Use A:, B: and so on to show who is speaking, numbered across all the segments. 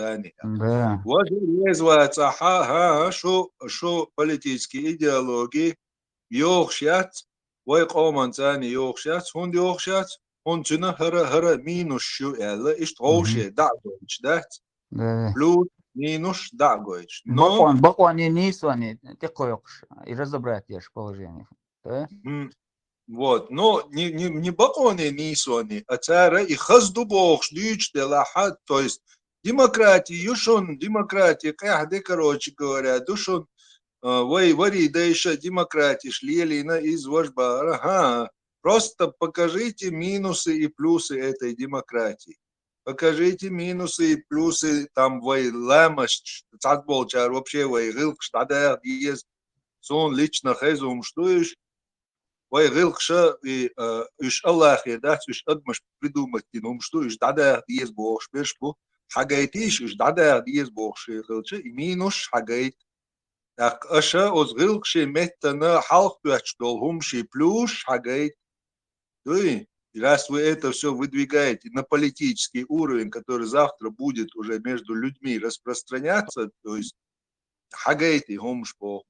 A: يعني
B: Да.
A: وجه ها شو политический идеологии يوخشات ويقومن ثاني يوخشات هون يوخشات هون تنا هر مينوس شو إلا إشت
B: Мгм.
A: غوشة دعوش ده
B: Да.
A: плюс минус дагоич. Но
B: Бакуан не нисуани, ты коёкш, и разобрать ешь положение. Да?
A: вот, но не баконе нисуани, а цара и хазду бохш дюч де лахат, то есть демократия, юшон демократия, кахде, короче говоря, душон, вай вари да еще демократия, шлелина из вашбара, ага, просто покажите минусы и плюсы этой демократии. Покажите минусы и плюсы там вай лэмаш, цатболчар, вообще вай гилк, штадер, есть, сон лично хезум, что вай гилкша и иш Аллах едат, иш адмаш придумать, ну что иш дада есть бог, шпешпу, хагайтиш иш дада есть бог, шехелче, и минус хагайт. Так аша оз гилкши меттана халк туачдол хумши плюс хагайт. И раз вы это все выдвигаете на политический уровень, который завтра будет уже между людьми распространяться, то есть хагайти хумшпо.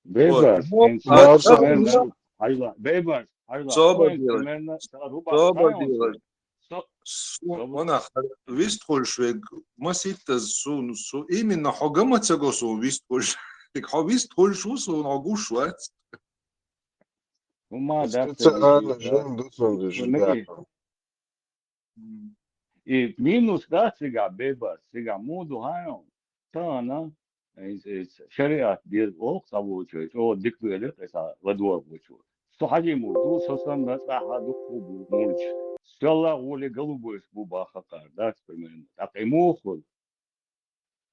A: Вот.
C: Bebas,
A: Ну,
C: en
A: а
C: sot
A: так
C: semen
A: уже
C: ayla. Bebas, ayla.
A: соба
C: Soen
A: делать.
C: semen ruba
A: Соба делать.
C: sayonsu. So, soba.
A: Она вистхольшвег масита су именно хогамацаго су вистхольш. Так ховистхольшу су нагушвац.
C: Uma dafta
D: Специально
C: dijita.
D: жим дусом
C: Nagi.
D: жидаком.
C: E minus da siga bebas, siga mundo hayon. Sana şeriat bir o savuçu. O dikveli esa vadua buçu. Sohaji mudu sosan da sahadu kubu murç. Села воли голубой с буба хакар, да, примерно. Так и муху.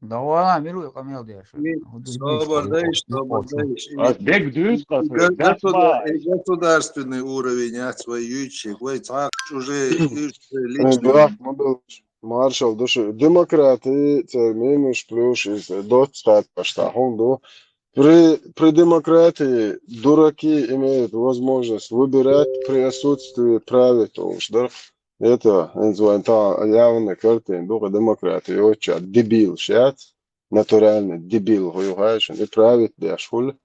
B: Да ладно, миру камел дешь.
A: Соба даешь.
C: А дек дюс
A: И
C: касы, that's why.
A: государственный уровень отсвоюющий. Ой, так уже
D: Да,
A: личный.
D: маршал души. Демократии терминус плюс из дот стат паштахунду. При демократии дураки имеют возможность выбирать при отсутствии правительства. Это называется явная картина. Духа демократии очень дебил сейчас. Натуральный дебил. Хуюгаешь, не правит дешуль.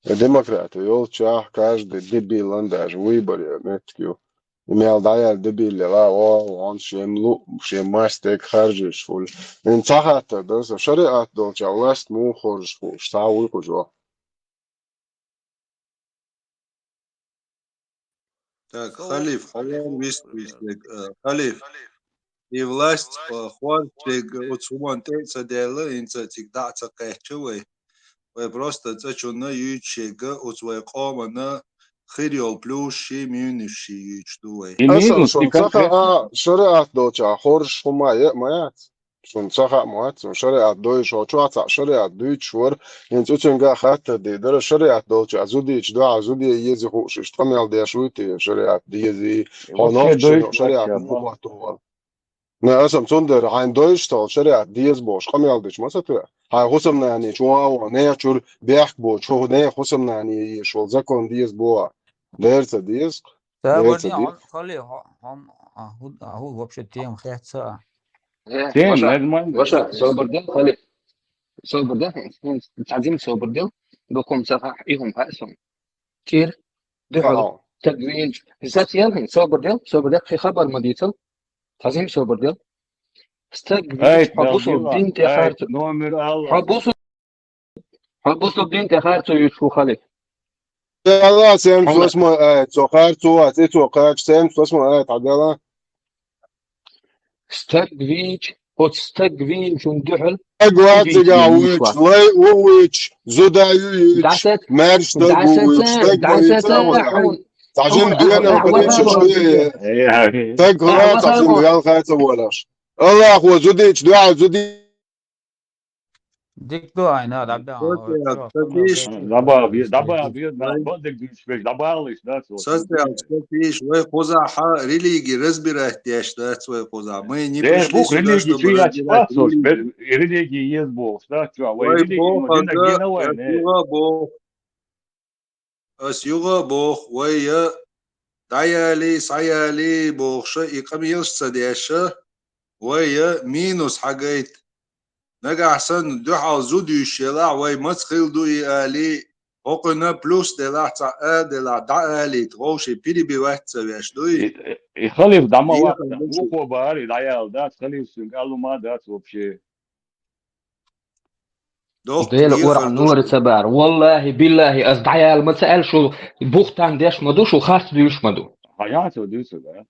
D: Демократия, очень каждый дебил, он даже выборы, меткию. Имел даяр дебил, ла, он шем мастек харжиш фул. Инцахата, да, шариат долча, власть му хорж фул, штау кужо.
A: Так, халиф, халиф. И власть хуантик от суманте цадела инцатик даца кэчуэй. Вы просто цачуна ючега от своей комана хириол плюс ши мюниши ючдуэй.
C: И
D: Асам,
C: минус, и
D: шон
C: конкретно.
D: цаха, шариат долча, хорж хума, маят. Шон цаха маят, шариат дой, шоуца, шариат дой, чур. Инцученга хата ди, дара шариат долча, азудич, да, азуди ези хуш, штамел де шуйти, шариат диези,
C: Вообще
D: хоновчен,
C: дойш
D: шариат
C: вообще,
D: му
C: ба.
D: батуа. Ne asam sunder hain doishtal shariat dies bosh qamyaldish masatu hay husam nani chwa ne chur biak bo cho ne husam nani shol zakon dies bo dersa dies
B: Табарни
D: dersa dies
B: خلي هم هو вообще тем خيحتسا.
C: Тем,
E: Ваша,
C: нормально.
E: ваша, صوبردل خلي صوبردل تعظيم صوبردل بقوم صفح إيهم حقسهم كير دحل
D: ta'a
E: تدوين ذات يلهن صوبردل في خبر مديتل تعظيم صوبردل استقبيج
C: Ait,
E: حبوسو
C: Belgiva.
E: بدين
C: Ait,
E: تخارتو
C: номер Allah.
E: حبوسو بدين تخارتو يشو خلي
D: yalla sem
E: حونا
D: sosma tsoqar tu ati tsoqar sem sosma adala
E: استقبيج وتستقبيج دحل
D: agwat
E: وجيج
D: ziga wich
E: يشوا
D: lay wich zudayu wich
E: دعست
D: march tagu wich
E: دعست
D: tag
E: دعست
D: bayitsa wala
E: حون
D: تعجين
E: حون
D: بينا وبدين شويه تag غلط تعجين
E: وصل
D: بيان خايته ولاش الله هو زوديش دعاء زودي
B: ديك دو عين هذا عبدا
A: Состоят,
B: كرو كمل
A: статиш,
B: ديش
C: Добавил, да, бодик дюшпеш, добавились, да, вот,
A: состоят, статиш, вы хоза религии разбирать, я считаю, свой хоза. Мы не
C: Der
A: пришли
C: Buch
A: сюда,
C: религии,
A: чтобы
C: чья
A: разбирать
C: спасос,
A: религию.
C: религии есть Бог, да, что, вы
A: Ой,
C: религии,
A: Бог,
C: но дина
A: ага,
C: геновая,
A: я
C: не.
A: сюда Бог, сюда Бог, ой, я даяли, саяли, Бог, ша, и камил садяша, ويا مينوس حاجات نجا أحسن دوحة زودي الشلاع وي مسخيل دوي آلي هوقنا بلوس دلا دا آلي تغوشي بيري بواحد سويش دوي
C: يخلف دعما
A: دي
C: وقتا وقوة باري العيال ده تخلف قالوا ما ده وبشي
A: دوق
E: ديل
A: دي
E: ورع
A: خردوش
E: نور سبار والله بالله أصدعيال ما سأل شو بوختان ديش مدو شو خاص ديش مدو
C: حياته دوسة ده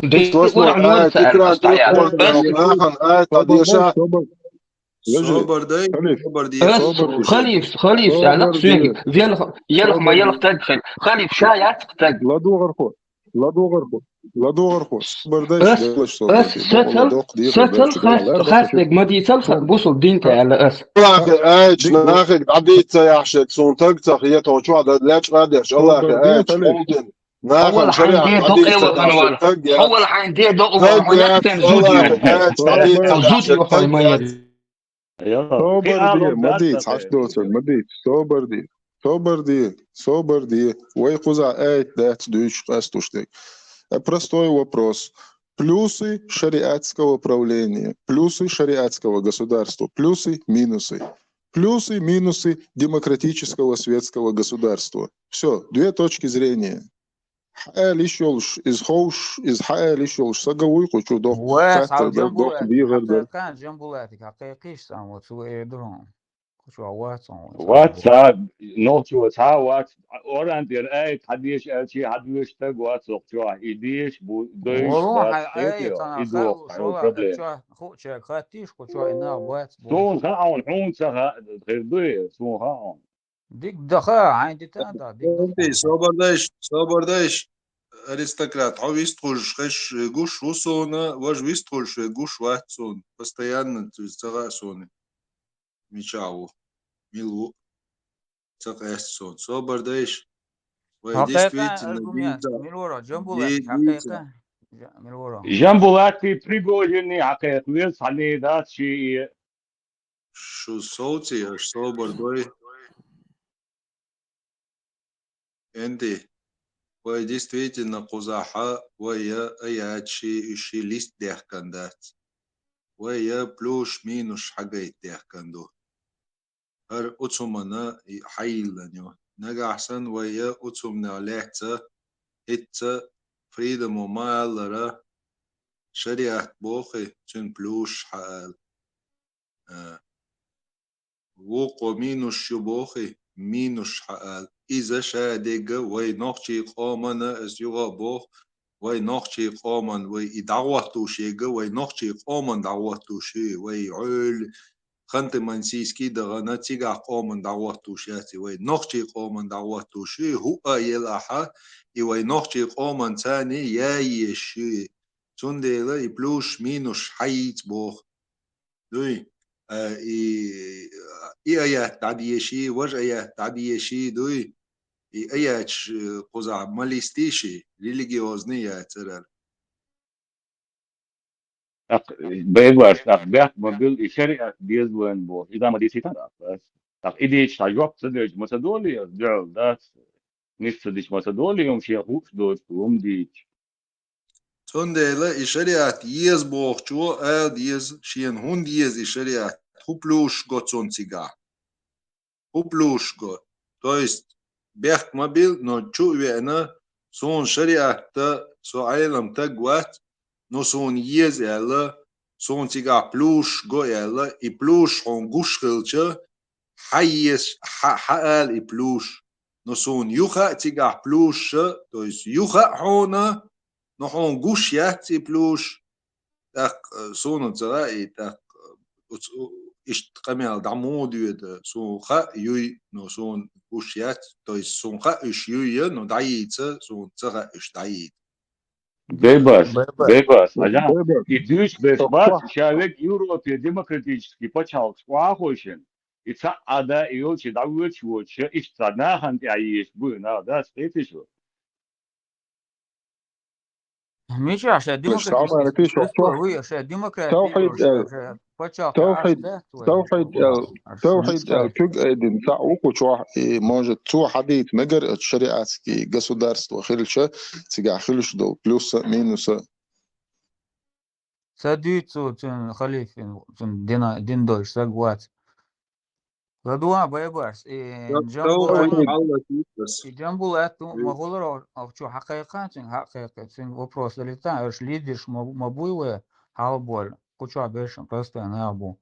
E: ديل
D: واسمه
E: ورع نور سأل
D: تكران
E: أصدعيال
D: تقول
E: بس
D: ناخن قديشة
A: صوبر دي صوبر دي
E: بس
A: خردوش
E: خليف لا سويقي يلخ ما يلخ تدخل خليف شايات تق
F: لا دو غرفو برداش
E: بس
F: دلش صوبر دي والله دوق دي
E: ستل خاص دق ما دي تلخ بوصل دينتا على أس
D: الله ايش ناخد عديت يحشك سون تقطع هي توجع لاش قادش الله ايش ممكن ناخن
E: أول
D: شريعة
E: حين دي دق
D: عديت
E: إيوه
D: يحشك
E: منوال
D: تقيا
E: أول حين دي دق وهناك
D: تقيا
E: تن
D: الله
E: زودي
D: ايش عديت
E: أو زودي
D: يحشك
E: وحوي ما
D: تقيا
E: يدي
C: يلا في
F: صوبر دي
C: أعرف ده
F: مديت عش دوتر مديت صوبر دي ويقوزع ايت دات دوش قاستوشتك простой вопрос. Плюсы шариатского правления, плюсы шариатского государства, плюсы, минусы. Плюсы, минусы демократического светского государства. Все, две точки зрения. ليش يولش إز خوش إز حقا ليش يولش سجوي قشو دوق
B: واس
F: خاتر
B: على
F: دوق
B: جنبولاتك
F: ديغر دوق
B: حقيقة جنبولاتك حقيقيش سامو تسوي درهم شو عوات
C: واتساب نوتشو وات اوران دير اي حديش اتشي حديش تق واتساب شو ايديش بو دويش
B: وروح
C: بات
B: اي
C: ستيتيو
B: تنا
C: ايدوق
B: شو
C: بروبليم
B: شو خو شو خاتيش شو انا بوات بو
C: سون خاون حون سها غير دوي سون خاون
B: ديك دخا عندي تادا ديك
A: انتي
B: دخا
A: صوبر دايش аристократ вистхуш хэш гуш усона ваш вистхуш гуш ватсон постоянно то есть цагасоны мичау милу цагассон собор даиш вы
B: حقيقة
A: действительно
B: الجميات من ورا جنبولاتك
A: دي
B: حقيقة من ورا
C: جنبولاتي بريغوجيني حقيقة ويلس حني ذات شيء
A: شو صوتي аш собор дой انتي вы действительно قزاحة ويا اياتشي اشي ليست ديحكندات ويا بلوش مينوش حاجات ديحكندو هر أتسمنا حيلنيو نجا أحسن ويا أتسمنا لحظة هتة فريدم وما لرا شريعة بوخي تن بلوش حال وقو مينوش شبوخي مينوش حال إذا شادق وي نقشي قامنا اس يغا بوخ وي نقشي قامن وي دعوتو شيغا وي نقشي قامن دعوتو شي وي عول خنت منسيسكي دغنا تيغا قومن دعوتو شاتي وي نوختي قومن دعوتو شي هو يلاحا وي نوختي قومن تاني يا يشي تنديلا يبلوش مينوش حيت بوخ دوي اي ايات تعديشي وج ايات تعديشي دوي اي ايات قزع ماليستيشي ريليجيوزنية ترى
C: بيبرس بيت مبيل شريعة بيزوين بو إذا ما دي سيتنا بس إديش تجوب صدق مسدولي دعو ذات نفسدش مسدولي يوم شيء خوش دوش يوم ديش
A: تنديلا إشاريات يز بوخشو آد يز شين هون يز إشاريات هوبلوش غوتسون سيجا هوبلوش غوت то есть بيخت مابيل نو تشو وينا سون شريعة تا سو عالم تا غوات نو سون يز يلا سون سيجا بلوش غو يلا إي بلوش هون غوش خلچه حيس حقال إي بلوش نو سون يوخا تيجا بلوش то есть يوخا هونا نحن جوش ياتي بلوش تاق سون تراي تاق إشت قميل دعمود يد سون خا يوي نو سون جوش يات توي سون خا إش يوي نو دعيت سون ترا إش دعيت
C: بيبرس أجا
F: بيبر
C: إديش بيسبات
F: صح
C: شارك يوروبي ديمقراطيشكي بچاوك واخوشن إتسا أدا إيوشي دعوش وش إشتنا هنتي عيش بونا دا ستيتشو
B: مش عشان
F: مش
B: ديمقراطية
F: تعمل فيش
B: هو عشان ديمقراطية
F: توحيد
B: عشان بتشاك
F: توحيد
B: عشان
F: توحيد توحيد كوج ايدن تعوق وشوا может цу حديث مجر الشريعتский государство خلشه تيجا خلش دو плюса минуса
B: Садится халифин, дин дольш, сагват. Ладуа بايبرس
A: تو
B: جنبولات
A: يتعلق بس
B: جنبولات مغولر أو شو حقيقات حقيقة سين вопрос لتا إيش ليدش مبوي حالبول كوشا بيش просто أنا أبو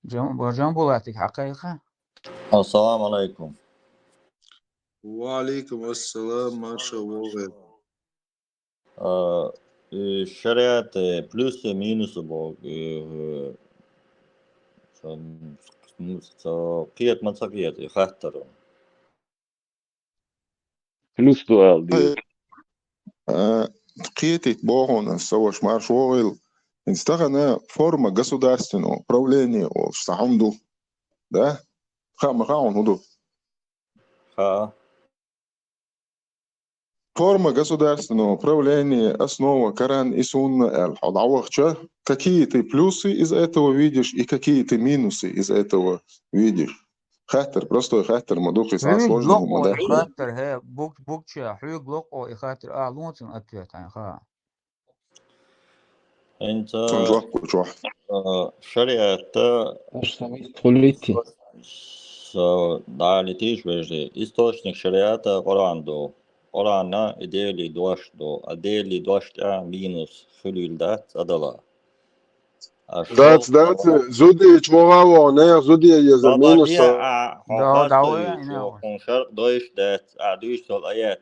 B: جنبولاتك حقيقة
G: السلام عليكم.
A: وعليكم السلام ما شاء الله.
G: الشريعة بلس مينوس بوك قيت منطقية خاطر
C: فلوس سؤال دي
F: Қиетит богона соваш маршоил. Инстагана форма государственного управления о самду. Да? Хаун худу.
G: ха
F: Форма государственного управления, основа Коран и Сунна аль-Хадавахча. Какие ты плюсы из этого видишь и какие ты минусы из этого видишь? Хаттер, простой хаттер, мадухи со сложного
B: لقو
F: модахи.
B: إخاتر هي بوكشا حيوق لقو إخاتر لونسن أتيت عن خا
G: انت
F: Цунжуах кучуах.
G: شريعة
E: خليتي
G: دالتيش وجه источник шариата Коран. Корана идеали дошто, адели дошта минус хулилдат адала.
D: That's zudi чмогава не зudi еза минус
B: دعوة إنه
G: شرق دوش دات دوشتل آيات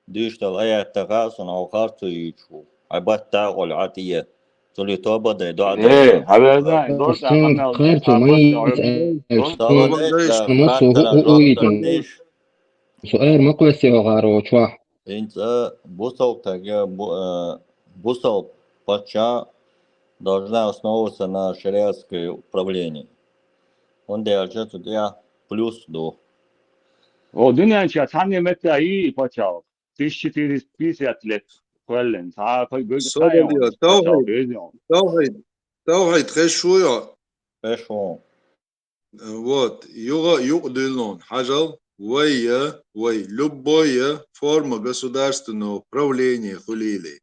G: دوشتل آيات تغاصن أو خارطو يجو عبات تاغل عاتية تولي توبة دي دعا
C: ايه حبيبي دور
E: أصلا
C: تعملنا
E: قارتو ما
G: توبة ديش خاطر الوقت ديش
E: سؤال ما قوسي غارو شواح
G: انت бусал пача должна основываться на шариатское управлении. Он держит я плюс до.
C: O dünyanın çatani mette iyi paçav. 1450 lет. Kwellen. Ta koy göz
A: صدق توحيد خير شوية.
G: Пешо.
A: Вот юqдилон حاجة وي любое форма государственного управления хулили.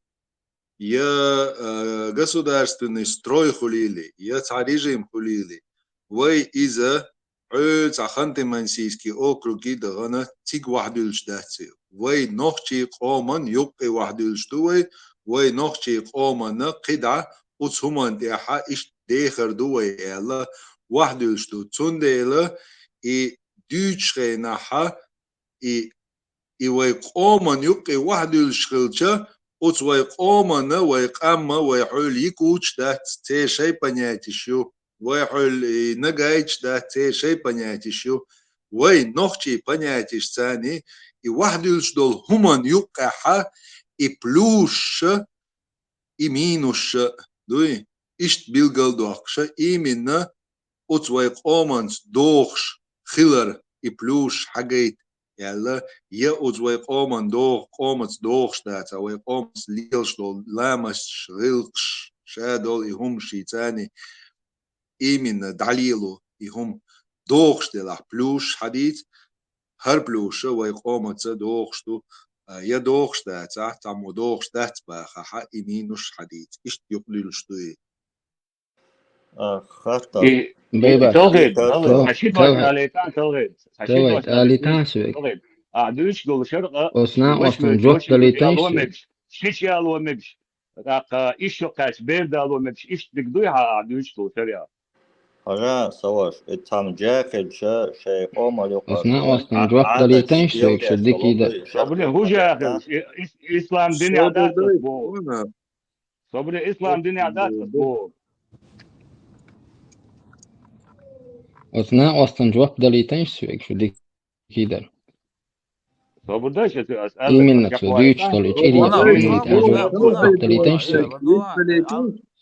A: Я государственный строй хулили, я режим хулили. Вой из-за Ханты-Мансийский округи дагана тиг вахдулш датсил. Вой нохчи қоман юқи вахдулш дуой, вой нохчи қомана қида уцхуман деха иш дехар дуой эла вахдулш ду цундела и дючре наха и вой қоман юқи вахдулш хилча Уцвай қомана, вай қамма, вай хуль якуч, да, те шей понять еще. Вай хуль нагайч, да, те шей понять еще. Вай нохчи понять ишцани, и вахдюльш дол хуман юкаха, и плюш, и минуш, дуй, ишт билгал дохша, именно уцвай қоманс дохш, хилар, и плюш хагайт. يلا يا أزوي قومن دوغ قومس دوغ شتات أو قومس ليلش دول لامش غلقش شادول يهم شيتاني إيمن دليلو يهم دوغ شتلا بلوش حديث هر بلوش ويقومس دوغ شتو يا دوغ شتات تعمو دوغ شتات باخا حق إيمينوش حديث إيش يقلل شتوي
G: خاطر
C: توغيد
E: توغيد.
C: حشيت واحد عليتان توغيد
E: توغيد آليتان سويك
C: توغيد دوش دول شرق
E: أصنع أصلا جوح دليتان سويك
C: شيش يالو مكش إيش يقاش بيرد يالو مكش إيش تقدوها دوش دول شرق
G: حاجة سواش اتهم جاكل شيء قوم اليوقع
E: أصنع أصلا جوح دليتان سويك شدي كده
C: صبري هو جاكل إسلام دنيا دات بو صبري إسلام دنيا دات بو
E: أصنع أصلا جوح دليتان سويك شدي كده
C: صبرداش أسألك
E: إيمن توديش طلعت إلي دليتان سويك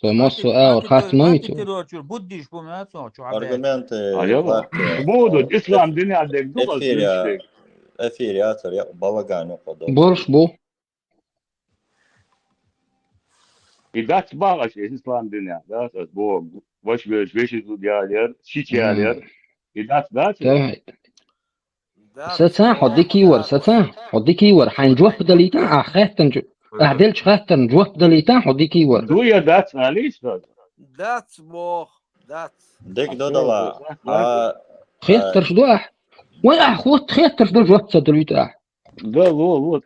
E: فما سؤال خاص مويتو
B: بديش بوماتو شو
G: аргументы
C: أيوة مودو إسلام دنيا دك دوغل
G: эфир эфир я балаган يقدر
E: برش بو
C: إذا تبغى شيء إسلام دنيا ده بو وش يزوديالير شيء إذا
E: توهي ستان حدي كيور ستان حدي كيور حنجوح بدليتان آخات تنجو أعدلش خاطر جواب دليتان حديكي ور
C: Duya that's Alice.
H: That's more. That's.
G: ديك دودلا
E: خاطر شدوح ولا خوت خاطر شدو جواب دليتان
C: ده هو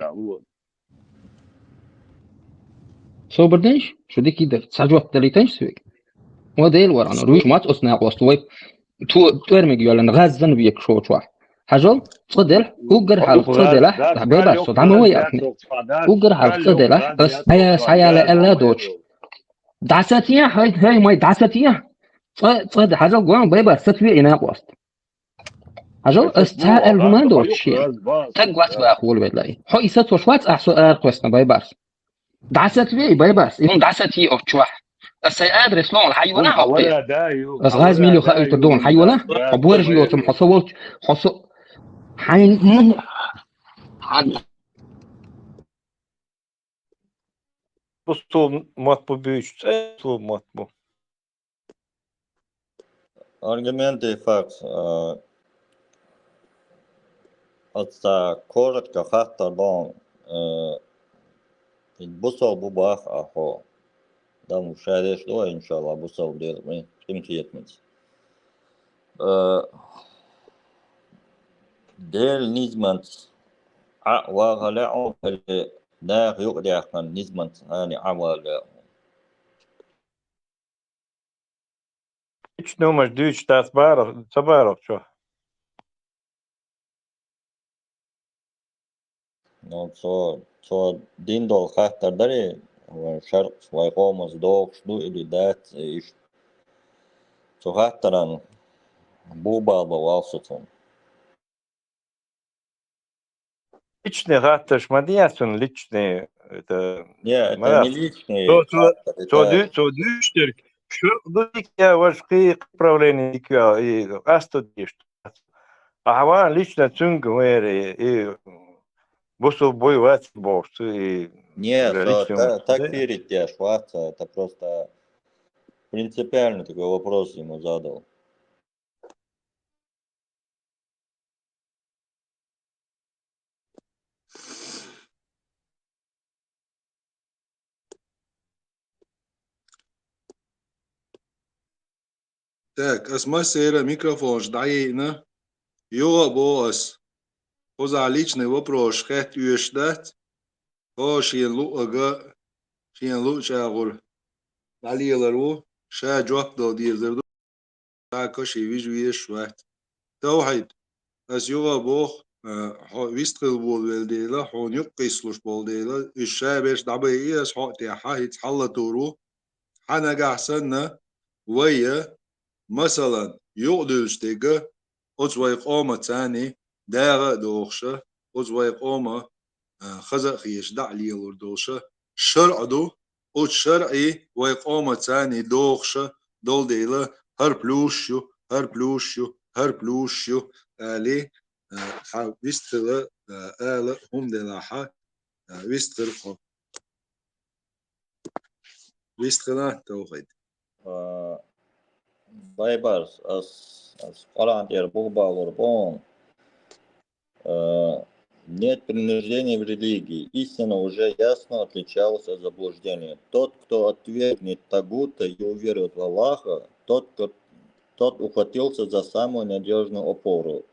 E: سو بردنش شو دي كده ساجواب دليتان سويك وديل ور أنا رويش مات أصنع وصلوي تو ارمي جوالن غازن بيك شو حجل صدل وقر حال صدله بيبر صد عم هو يعني وقر حال صدله بس هيا لا دوتش دعساتيا هاي ما دعساتيا صد حجل قوان بيبر ستوي إنا وسط حجل استهل هما دوتش تقوات بأخول بيلاي حي ست وشوات أحسو قوسنا بيبر دعساتي بيبر يوم دعساتي أو تشوح بس أدرس لون الحيوانة حقي بس غاز ميلو خايف تردون الحيوانة أبورجي يوتم حصو حين
I: Pustå mat på byst, så mat på.
G: аргументы факт. Отца коротко хатта дон. Бусал бубах ахо. Да мушаде что иншалла бусал делать. Имтиетмить. Del nizmant وغلاء لا يقدر نزمن يعني عمل
I: Üç numar düç tas barok şu.
G: no so dindol xatar dari şarq ve qomuz doğuş du ilidat iş so xataran bu baba valsutun
I: Личный хатташ мадиясын личный это.
G: не это не личный
I: То düçtür. Şu dik ya başka правление и астодиш. А лично цунг вери бусу боевать бокс и
G: нет так верить я шваца это просто принципиальный такой вопрос ему задал.
A: Так, асмасера микрофон ждаина. Юга бос. Поза личный вопрос, хэт юэштат. О шиен луага, шиен лучагур. Далилару, ша джоап до дизерду. Тако ши вижуешват. توحيد as يوغا بوخ ويستقل بول والديلا حون يقيسلوش بول ديلا الشابش دعبي اس حق تيحا يتحلى تورو حنا قحسنا ويا مثلا يقدرش تيجا أزوي قومة تاني داغا دوخشة أزوي قومة خزق خيش دعلي الوردوشة شرع دو أو شرعي ويقومة تاني دوخشة دول ديلا هر بلوشيو آلي ويستغل آلة هم دلاحة ويستغل توغيد
G: Baybars, as Алантер Буба Лурбон, нет принуждения в религии. Истина уже ясно отличалась от заблуждения. Тот, кто отвергнет тагута и уверует в Аллаха, тот ухватился за самую надежную опору,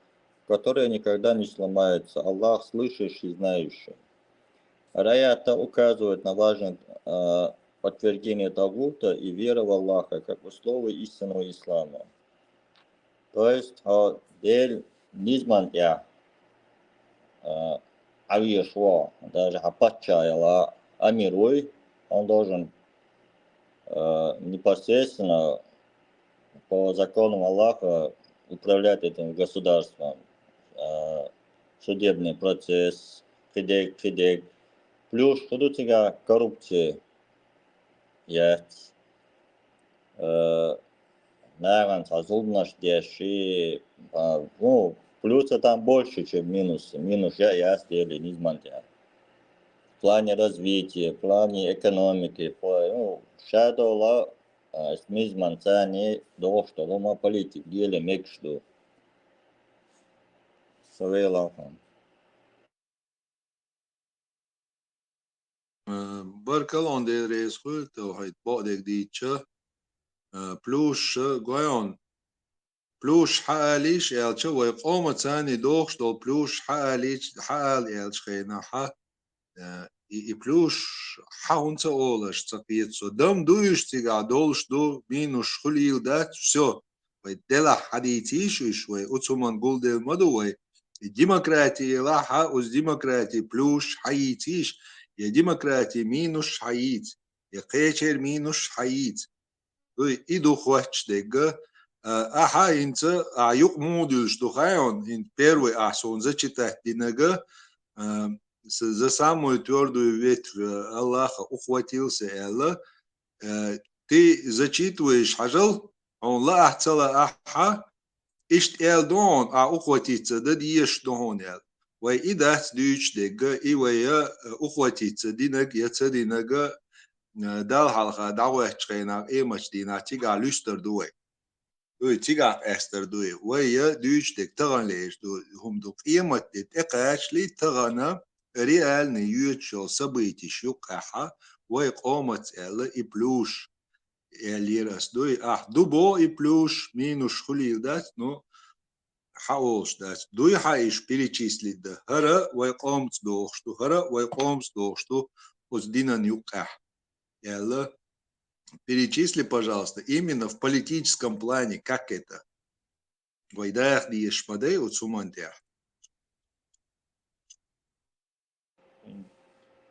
G: которая никогда не сломается. Аллах слышащий и знающий. Раята указывает на важность отвержение тагута и вера в Аллаха как условие истинного ислама. То есть, дель низман я авиешво, даже хапачаяла амируй, он должен непосредственно по законам Аллаха управлять этим государством. Судебный процесс, кидек. Плюс, что у тебя коррупция есть. Наверное, разумность деши. Ну, плюсы там больше, чем минусы. Минус я сделал низмантя. В плане развития, в плане экономики. Ну, шадола низманца не до что лома политик деле мекшду. Совелахан.
A: بركلون دي ريس خلت وهيت بودك دي تشا بلوش غويون بلوش حاليش يالشا ويقوم تاني دوخش دول بلوش حاليش حال يالش خينا ح بلوش حاونت اولش تقيت سو دم دويش تيغا دولش دو مينوش خليل دات все ويدلا حديثيش شوي اوتومان قول ديل مدوي الديمقراطية لاحة وز ديمقراطي بلوش حيتيش يا ديمقراطي مينوش حيت يا قيشر مينوش حيت إيدو خواتش دقة أحا إنت أعيق مودلش دخايون إن بيروي أحسون زي تحت دينجة за самую твердую ветвь Аллаха ухватился Аллах, ты зачитываешь хажал, он ла ахцала аха, ишт элдон, а ухватиться, да диеш дон эл. Вай и дать дюч дега, и вая ухватиться, динаг яца динага, дал халха, дауэ чхейна, эмач дина, тига люстер дуэ. Тига эстер дуэ. Вая дюч дег, таган леш, хумдук, эмат дит, экач ли тагана, реальный ючел событий щукаха, вайкомат элла и плюш. Элирас дуй, дубо и плюш, минус хулил дать, ну, хаош дать. Дуй хаиш перечислить да. Хара вайкомт дохшту, хара вайкомт дохшту, уздинан юках. Элла, перечисли, пожалуйста, именно в политическом плане, как это. Вайдаях диешмадей уцумантях.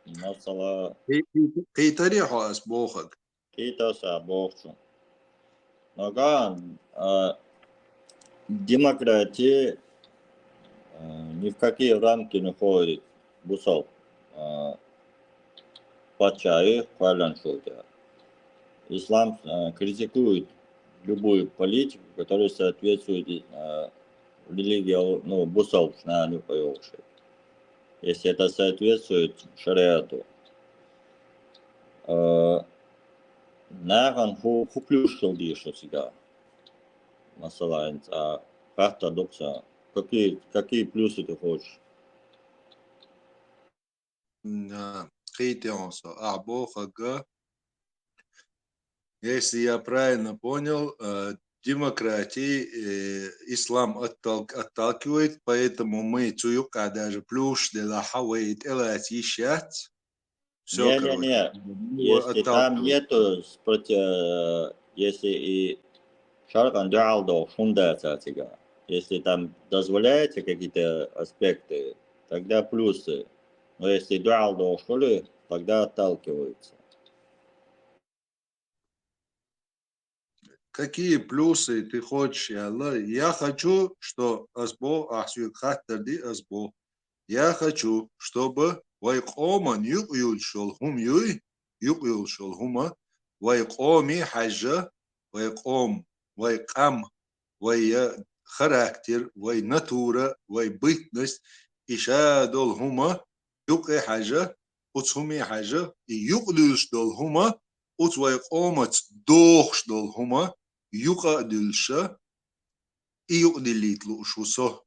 G: مثلا
A: كي تريحوا أسبوخك
G: كيتا سابوخشو نоган демократия ни в какие рамки не входит бусал патчаи хваляншултя. Ислам критикует любую политику, которая соответствует религии, ну, бусал, на не появился. Если это соответствует шариату. Наган хуплюшил дишу сега. Масалайн, как-то докса. Какие плюсы ты хочешь?
A: Если я правильно понял, демократии ислам отталкивает, поэтому мы цуюка даже плюш де ла хавейт элат ищат. Все, короче.
G: Если там нету, если и шаркан дуалдо фундация сега, если там дозволяете какие-то аспекты, тогда плюсы. Но если дуалдо школы, тогда отталкиваются.
A: Какие плюсы ты хочешь, Аллах? Я хочу, что асбо ахсюхаттарди асбо. Я хочу, чтобы вайкоман юкюлшул хум юй юкюлшул хума вайкоми хаджа вайком вайкам вай характер вай натура вай бытность ишадол хума юкэ хаджа уцхуми хаджа и юкдулшдол хума уц вайкомат дохшдол хума юка дылша и юкдилитлу шусо.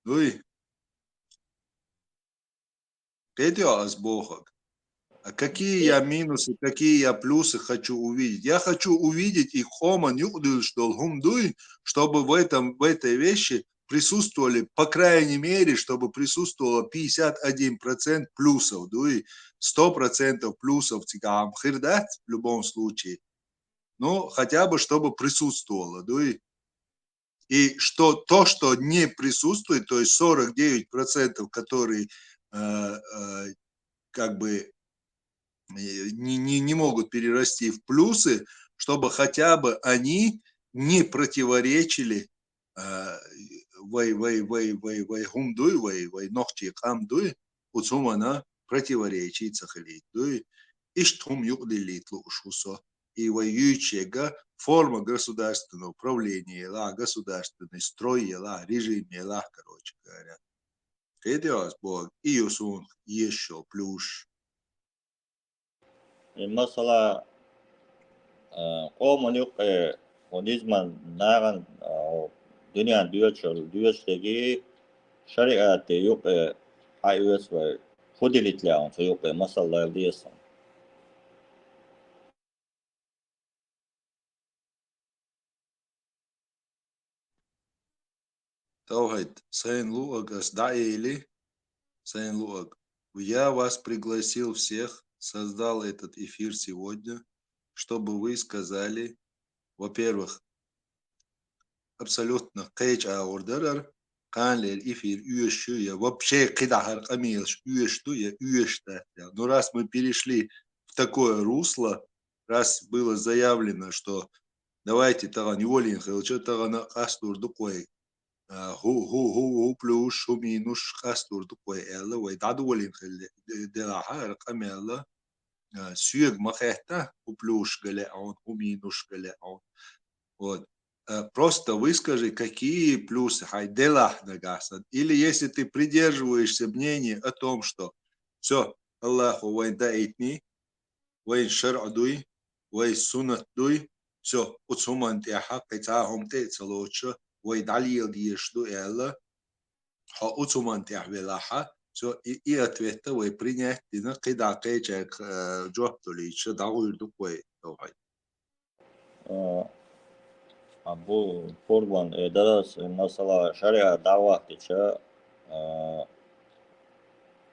A: Ой. А какие я минусы, какие я плюсы хочу увидеть? Я хочу увидеть их хоман юкдулшдолхумдуй, чтобы в этой вещи присутствовали, по крайней мере, чтобы присутствовало 51% плюсов, дуй, 100% плюсов цигам хирдат в любом случае. Ну, хотя бы, чтобы присутствовало, дуй. И что то, что не присутствует, то есть 49%, которые как бы не могут перерасти в плюсы, чтобы хотя бы они не противоречили нохти камдуй, уцумана противоречит сахалит, дуй, иштум юкдилитлу ушусо. И воюющая форма государственного управления, государственный строй, режим, короче говоря. Хедиос Бог, Иосун, еще плюс.
G: Масала, омон юк, онизман наган, дуния дюечтеги, шариат юк, айуэс вай, худелитля он юк, масала диесан.
A: Таугайт, Сайн Луаг Асдаили, Сайн Луаг. Я вас пригласил всех, создал этот эфир сегодня, чтобы вы сказали, во-первых, абсолютно кейдж аурдерер, канлер эфир я вообще кидахар камилш я уешта. Ну раз мы перешли в такое русло, раз было заявлено, что давайте тага не волин хелчо тага на кастур дукой, هو بلوش هو مينوش خاستور دقوي إلا ويدعدو ولين خل دلاها رقم إلا سيغ ما خيحتا هو بلوش галеон هو минуш галеон. Вот. Просто выскажи, какие плюсы хайделах нагасан. Или если ты придерживаешься мнения о том, что все, Аллаху вайн даитни, вайн шар'адуй, вайн сунатдуй, все, уцуман тяха, кайцахом те целоча, ويدعلي يشدو إلا حقوقهم تحويلها سو ответа вы принять дина кида кечек жоптули че дагуйду кой давай
G: Абу Курбан дарас масала шариа давахтича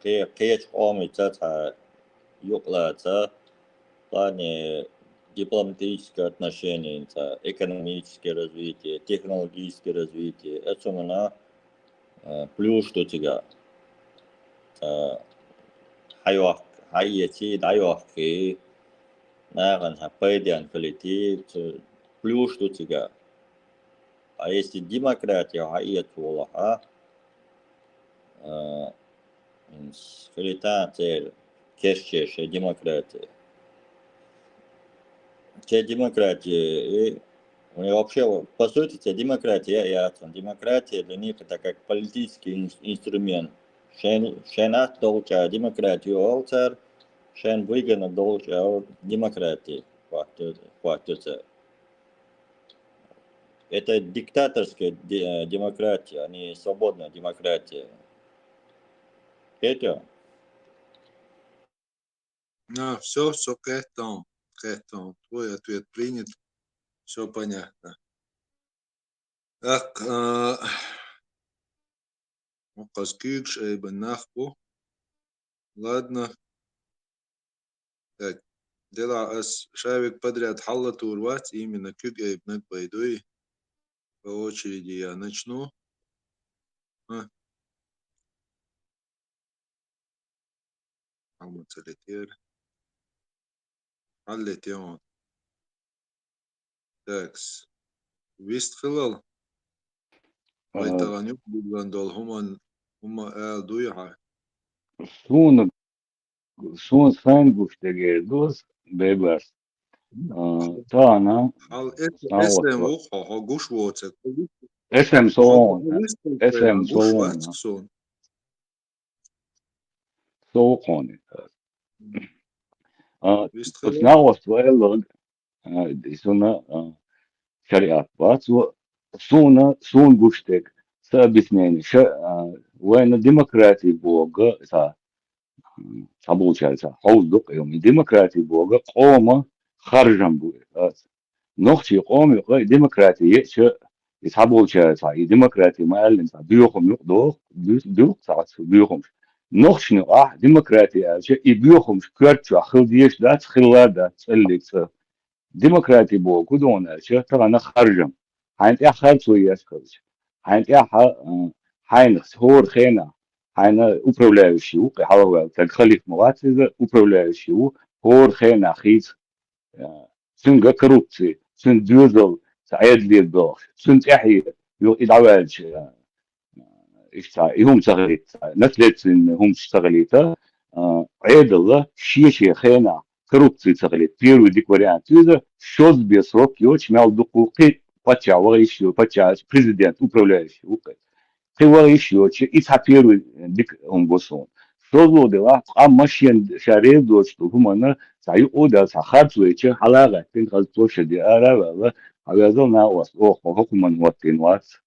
G: кеч омица юклаца в плане дипломатические отношения, экономическое развитие, технологическое развитие. Это у меня плюс, что тебя хайяти дайвахки, наверное, пойдем коллектив, плюс, что тебя. А если демократия хайят волаха, филитация, кешчеша демократия. Те демократия, и вообще, по сути, те демократия, демократия для них это как политический инструмент. Шенат долча демократию алцар, шен выгодно долча демократии. Это диктаторская демократия, а не свободная демократия. Петя?
A: Все Кэтон, твой ответ принят, все понятно. Так, Казкикш, Эйбанахбу. Ладно. Так, дела шавик подряд халла турвать, именно кюк Эйбнак Байдуи. По очереди я начну. Алмацалетер. Аллетион. Такс. Вистфилал. Вайтаганюк Бидвандол Хума Эл Дуйха.
C: Soon Sandwich dos bebas. Tāna.
A: Al SM Wuha, Gush Water.
C: SM Solon. SM Solon. Solon. Now well, Disuna Shariat, but soon Gushtek, service name, when a democratic boga, получается, حوض يوم ديمقراطي بوجا قوم خرجن بو نختي قوم ديمقراطية شو يسحبوا شيء ديمقراطي ما قال بيوخم يقدو بيوخ ساعات بيوخم نختي نقع ديمقراطي شيء يبيوخم كرت أخذ ديش ده خلال ده اللي ديمقراطي بوجا دون شيء ترى نخرجن هاي أخذ سوية خرج هاي هاي هور خينا هاينا управляющий, حاول تخلي مواعيد управляющий, هو خينا خيز سنجا كروتي سن دوزل سعيد لي الدور سن تحيي يدعواج إيش يهم شغليت نتلت إن هم شغليته عيد الله شيء خينا كروتي شغليت بيرو ديك وريان تيزا شوز بيسوق يوش مال دقوقي بتشا وغيشيو بتشا президент управляющий Кривое еще, и саперу дик он боссон. Что было, а машин шаре дочь, что гумана, саю ода сахарцуече, халага, пин халцоше де арава, а я знал на вас, ох, хокуман вот пин вас.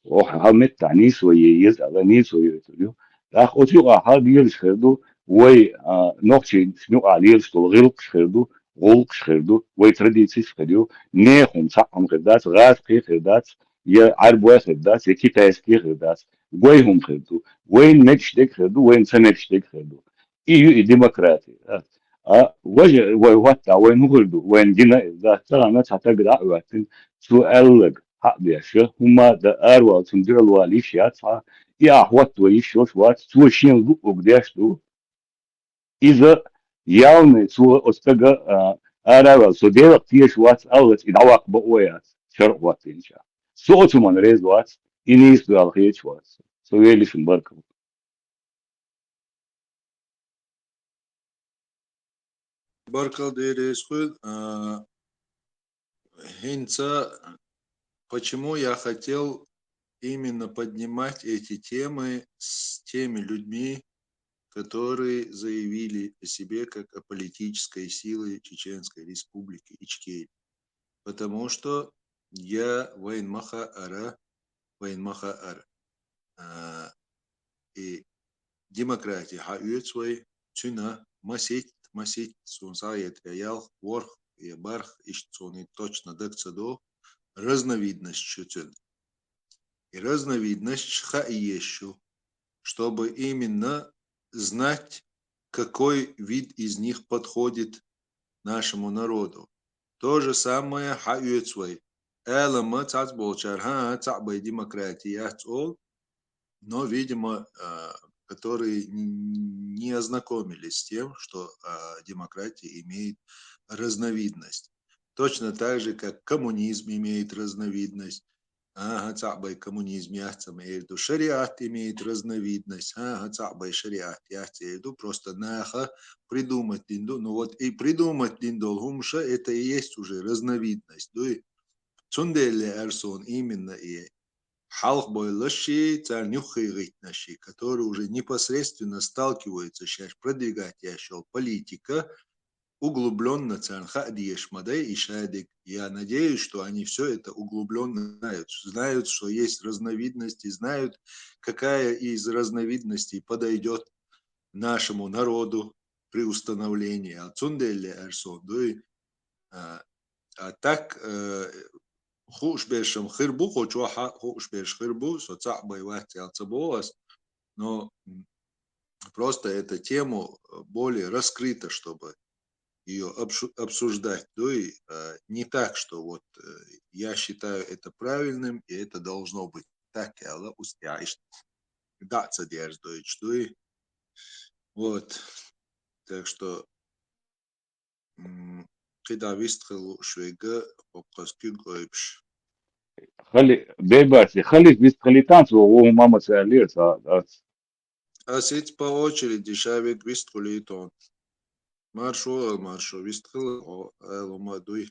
C: Ох, хамет тани свои есть, а не свои тулю. Так, отсюда хабир шерду, ой, ночи сню алир, что гилк шерду, голк шерду, ой традиции шерду, не хум сахам хердац, раз хердац, يا عرب واخد داس يا كيتا يسكي خداس وين خدو وين نكشتك خدو وين سنكشتك خدو إيو ديمقراطي وجه وحتى وين خدو وين جينا إذا ترى ما تعتقد وقتين سؤال حق بيشه هما دا أروى تندر الواليش ياتها يا وقت ويشوش وقت توشين لو قداشتو إذا يالني سوى أستجا أروى سودير تيش وقت أولت إدعواق بقويات شرق وقت إن شاء صوت من ريز وقت إنيس بالخيش وقت سوي لي شنبركم
A: Баркал Дересхуд, Хинца, почему я хотел именно поднимать эти темы с теми людьми, которые заявили о себе как о политической силе Чеченской Республики Ичкерия. Потому что я военмаха ара. И демократия хаюет свой цюна масить сунсает ял ворх и барх ищцоны точно декцадо разновидность чуцен. И разновидность хаиещу, чтобы именно знать, какой вид из них подходит нашему народу. То же самое хаюет свой. Элама цацболчар цабай демократия но, видимо, которые не ознакомились с тем, что демократия имеет разновидность. Точно так же, как коммунизм имеет разновидность. Коммунизм шариат имеет разновидность. Шариат просто наха придумать линду. Ну вот и придумать линдол хумша это и есть уже разновидность. Цунделе эрсон именно и Халх бойлаши царнюхайгитнаши, который уже непосредственно сталкивается сейчас продвигать ящел политика, углубленно царнхадиешмадай и шадик. Я надеюсь, что они все это углубленно знают, что есть разновидности, знают, какая из разновидностей подойдет нашему народу при установлении. А так خوش بيشم خربو خوشوحا خوش بيش خرбу соцак боевать алцабоас, но просто эту тему более раскрыто, чтобы ее обсуждать. То и не так, что вот я считаю это правильным и это должно быть так, αλλά успеешь да содержит, что и вот, так что когда выстрелу швега попаски гойбш.
C: خلي بيبرسي خلي بيستخليتان وهو ماما سالير
A: Асить по очереди шавик виструлитон. Маршо вистрил эломадуй.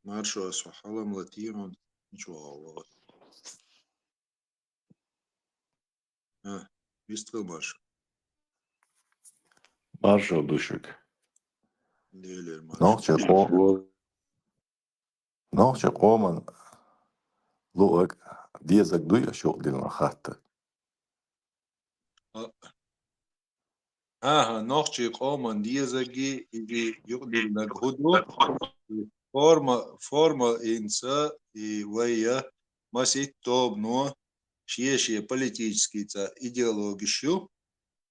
A: Маршо асфахалам латимон. Ничего. Вистрил маршо.
J: Marshall düşük.
A: Değiller marşo.
J: Noqcha qoman luq diyezak duya şoqdilna xatta.
A: Нохчи коман диезаги или югдил нагхуду. Форма инца и вая масит тобно шие политический идеологию.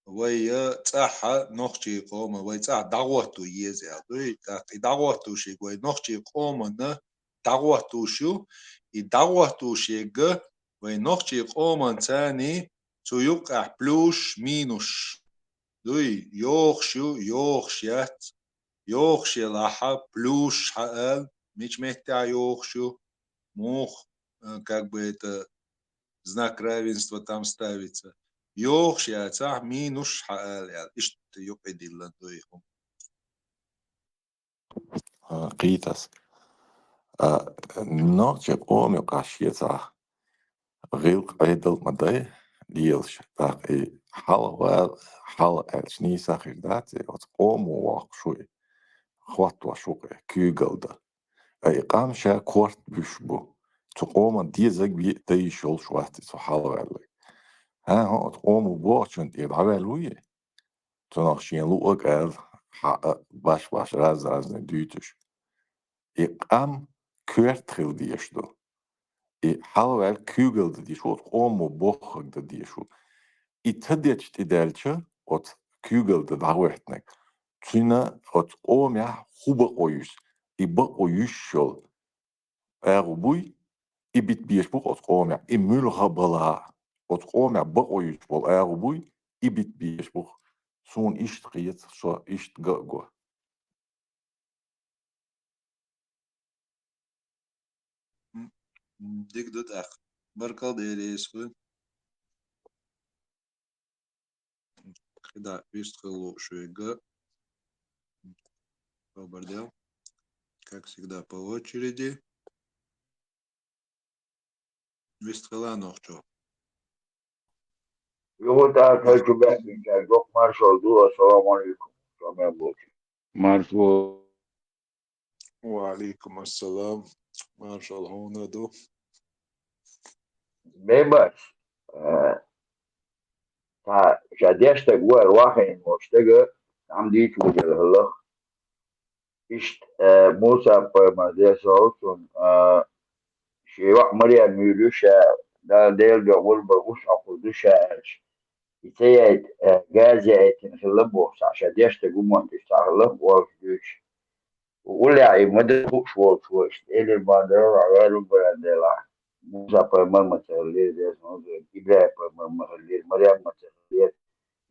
A: ويا صحة نخشي قوم ويا صح دعوته يزع دوي دعوته شيء ويا نخشي قوم نا دعوته شو يدعوته شيء ويا نخشي قوم ثاني سيوقع بلوش مينوش دوي يوخشي لاحا بلوش حقل مش مهتع يوخشو мух как бы это знак равенства там ставится. Йох яца минус хаал ишт юqidillan doyhum.
J: Qitas. Noqcha qomi qashiyata. Rilq edel maday dielsh. Tak hal elchni sakhirdat ot qomu waq shui. Khwatwa shuqe kügelda. Qam sha kort bushbu. Tqoma dizag bi tayshol shwat so halwal. ها تقوم بوقت يدعوا لويه تناقشين لوق قال باش رازne dütüş. Am kürtgil diyeşdu. Halvel kügeldi diye şu omu bohgda diye şu. Tadetçt idelçe ot kügeldi dağvetnek. Tüna ot omya huba oyuş. Ba oyuş şol. Buy bit biyeş bu ot omya. Mülha bala. Ot omya ba oyuş bol. Buy bit biyeş bu. Sun işt qiyet so işt go.
A: ديك دوت أخ بركة ديريس كده بيستخلو швейга побордел, как всегда по очереди. Вистхала нохчо.
K: يوتا تجربة من جايبوك مارشال دو السلام عليكم سلام بوكي
C: مارشو
F: وعليكم السلام مارشال هون دو
K: بيبس تا جاديشتا جوا الواحد مشتاق عم ديت وجه الهلخ إشت موسى بمدرسة صوتون شيوخ مريا ميلوشا دا ديل جول بغوش أقودوشا يتياد جازة تنخلبوش عشان ديشتا جوا تستغلب وفدوش وقول لي مدى خوش وش إلى البندر على البلد موسى بمر متغلير ده اسمه إبراهيم بمر مغلير مريم متغلير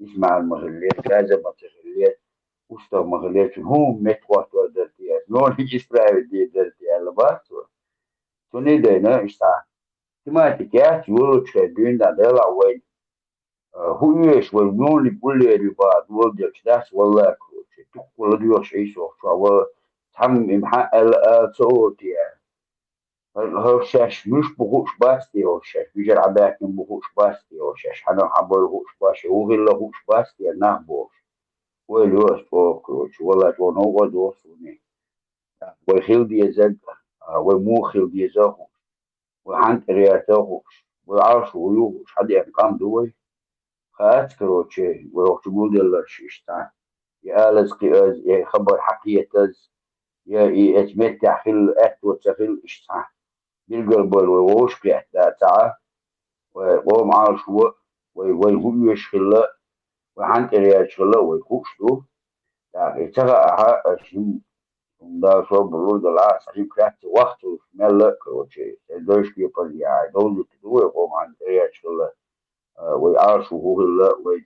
K: إسماعيل مغلير كذا متغلير وسط مغلير هم متوات ودرتيات نون إسرائيل دي درتي على باسو توني ده إشتا تماتيكات يقولوا تشدين ده لا وين هو يش والنون يقول لي رباط ولدك داس والله كروش تقول ديوش إيشو شو تم محل صوتي يعني هوشش مش بغوش باستي هوشش بيجر عباكن بغوش باستي هوشش حنا حبر غوش باشي وغلا غوش باستي نهبوش ويلوش فوكروش والله تو نو ودوسوني ويخيل دي زد ومو خيل دي زهوش وحنت رياتهوش وعرش ويوش حد يقام دوي خات كروتشي ويوش تقول يلا شيشتان يا لزقي يا خبر حقيقتز يا اتمتع خل وتخل اشتان بالقلب ووش كحتا تعا وقوم على شو ويهو يشخلا وعن تريا شخلا ويكوش دو يعني ترى شيء دا شو بقول ده لا صحيح كانت وقت ملا كروتشي دوش كي يعني دول تدو وقوم عن تريا شخلا ويعرف هو لا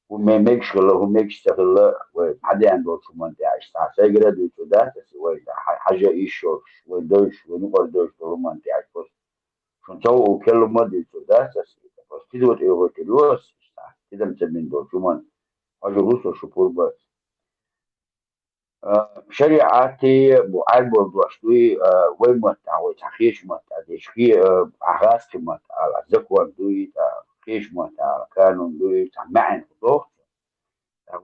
K: وما ميكش شخلا هو ميكش شخلا وحد عنده شو ما انت عايش سيجرا دو ده تسوي حاجة إيشوش ودوش ونقول دوش لو ما انت عايش فانتوا كل مدة ده بس كده وتقولوس كده مسمين دول كمان حاجة روسو شوفوا بس شريعتي بعد برضو شوي وين متى وتحقيش متى ديش في أغاز متى على زكوان دوي تحقيش متى كانوا دوي معن خطوط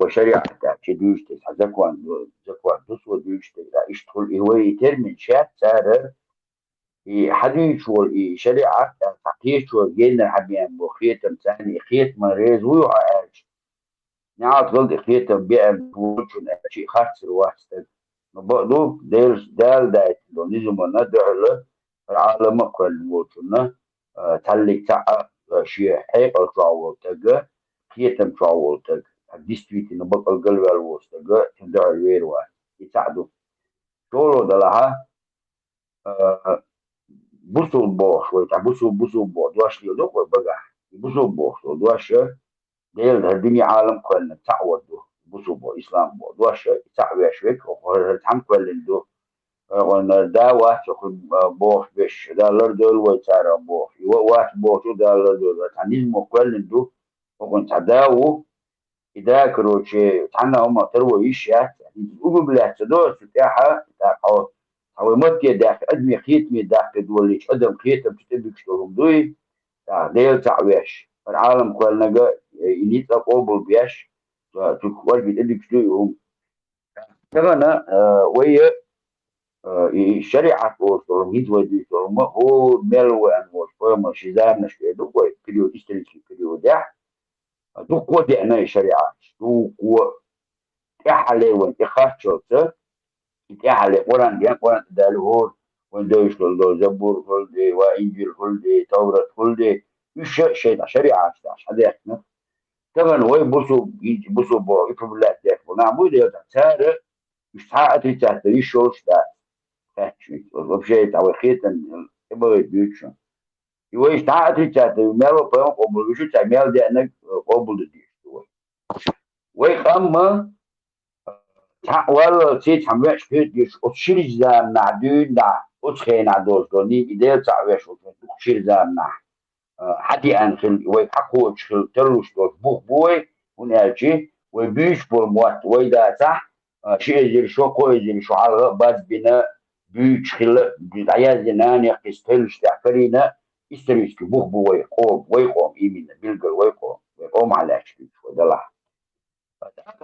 K: وشريعة تدوش زكوان دوس ودوش يشتغل هواي ترمن شات سارر حديث شريعة تحقيق جينا حبيان بخيتم ثاني خيت مريض ويعالج نعاد غلط خيتم بيان بوشن شيء خاص الواسطة نبقدو دير دال دايت نظم ندعو له العالم كل بوشنا تلك تاع شيء حيق الصعود تجا خيتم صعود تجا ديستريت نبقى القلب الوسط تجا تدعو الويروان يساعدوا شولو دلها busu box ويتع busu box دواش يدوق وبقى busu box ودواش ديل الدنيا عالم كلنا تعود busu box إسلام box دواش تعوي شويك وهم كلنا دو وانا دا واحد box بيش دا لردول ويتعرى box واحد box دا لردول تعنيزمو كلنا دو وكنت عداو إذا كروتشي تحنا هم تروي إيش يعني يقولوا بلا تدور فتاحة تاعو هو متى داك أدمي خيتمي داك دوليش أدم خيتم تتبك شلون دوي تاع ديل تعويش العالم كلنا جا ينيت قبل بيش تقول بيتبك شلون كمان ويا شريعة وصل هيد ودي ما هو ملو أن وصل ما شيء مش كده وي كليو تشتري كليو ده دو قوة أنا شريعة دو قوة تحلي وين تخشوا تحلي قرآن دي قرآن دالهور وين دوش لو زبور خلدي وإنجيل خلدي توراة خلدي مش شيء شريعة هذا إحنا طبعا وين بوسو بو يفهم لا تفهم نعم ده تسارع مش حاجة تحتاج شوش ده فاتشي وبشيء أو خيطا يبغى يبيشون يويش حاجة تحتاج ماله فهم قبل وشو تعمل ده أنا قبل دي ويخمم ولا تيت حماش فيديش وتشيل زام نعدون نع وتخين عدوش دوني إذا تعويش وتشيل زام نع حتى أنخل ويحقق شل تلوش دوش بوي ونأجي ويبيش برموات ويدا تح شيء يجري شو قوي يجري شو على بس بنا بيش خل بعيا زنان يقستلش تعفرينا يستريش بوي قوم يمين بيلقى ويقوم على شيء ودلع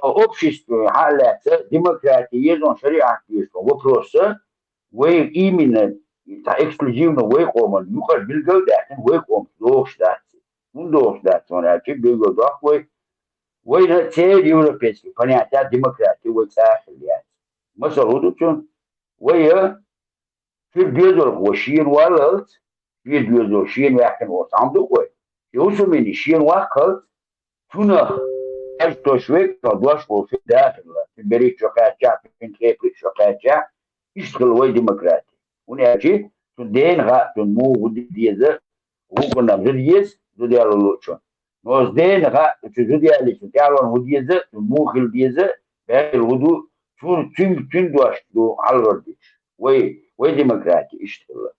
K: общество حالات ديمقراطية شريعة وبروسة وإيمن эксклюзивно ويقوم يقال بالجودة ويقوم دوش دات وانا أجيب بالجودة وين تير يوروبيسكي فنياتا ديمقراطي وتساخل يعني مثلا هدوتون ويا في البيضر وشين والت في البيضر شين واحد وصعمدو وي يوسو من شين واحد تونا أجتو شويك تدوش في داخل في بريد شقاتشا في كيبريد شقاتشا يشتغل وي ديمقراطي ونأجي تدين غا تنمو ودي ديزة وكنا بزديز زديالو لوتشون نوز دين غا تزديالي تتعلون وديزة تنمو خل ديزة بهاي الهدو تون دوش دو على الرديش وي ديمقراطي يشتغل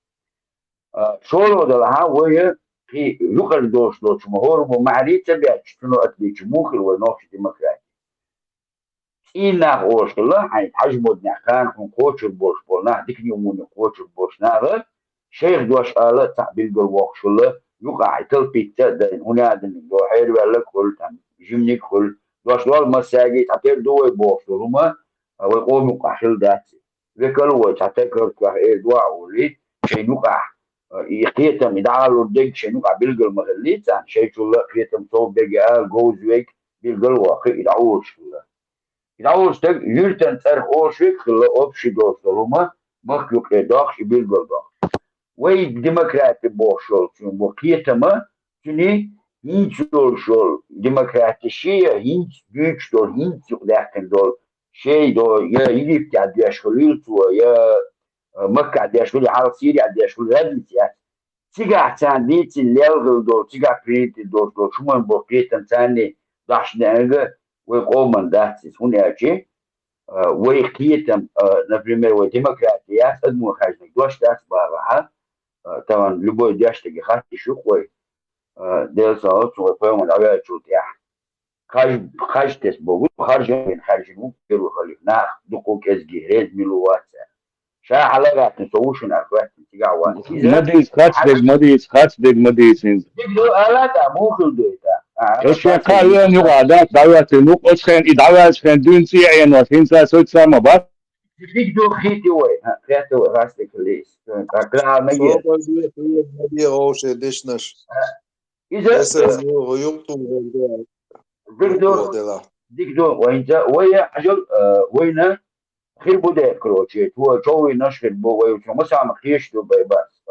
K: شولو دلها وي في يقل دوش لوتش مهور ومعري تبعش شنو أتليش موخل ونوش ديمقراطي إنا خوش الله عن حجمودنا كان كوتش البوش بولنا ديك يومون كوتش البوش ناغ شيخ دوش آلة تعبير بالوقش الله يقع تلبيت تقدر هنا دو حير ولا كل تام جمني كل دوش دول مساجي تعبير دوي بوش هما ويقوموا قحل داتي ذكروا تعتكر كهير دوا ولي شيء نقع يقيتم يدعالوا الدق شيء نقع بيلقى المغليت عن شيء الله قيتم صوب دقاء جوز ويك بيلقى الواقع يدعوش الله يدعوش دق يرتن ترخ أوشك خلا أبشي دوش هما مخلوق يداخش بيلقى الداخ وي ديمقراطي بوشول وقيتم تني هينشول شول ديمقراطي شيء هينش بيش دول هينش لكن دول شيء دول يا يجيب تعدي أشغل يا مكة عدي أشغل حال سيري عدي أشغل هذا يعني تيجا تانديت الليل دول تيجا بريت دول شو من بقيت تاني داش نعجة ويقوم داتس هنا أجي ويقيتم نبريمير وديمقراطية أدمو خارج دوش داس بارها طبعا لبوي داش تجي خاتي شو خوي ديل صوت وفهم العيال شو تيح خارج تسبوغ خارج من خارج مو كيلو خلينا دقوق إزجي ريد ملوات شا حلقات نسووش نعرفات تيجا وان
C: مديس خاتدق مديسين
K: دو ألاتا مو خل دويتا
C: ايش قايين يقعدات دعوات نوق اسخن ادعوات خن دون سيعين وفين ساسوت سما بس
K: ديك دو خيتي وي خيتي وي راستك ليس كلا مية
A: دي غوش ديشنش
K: إذا
A: يسر ويقطو
K: ديك دو ويا عجل وينا خير بودا كروتشي هو جوي نشر بو وي مثلا مخيش دو باي بس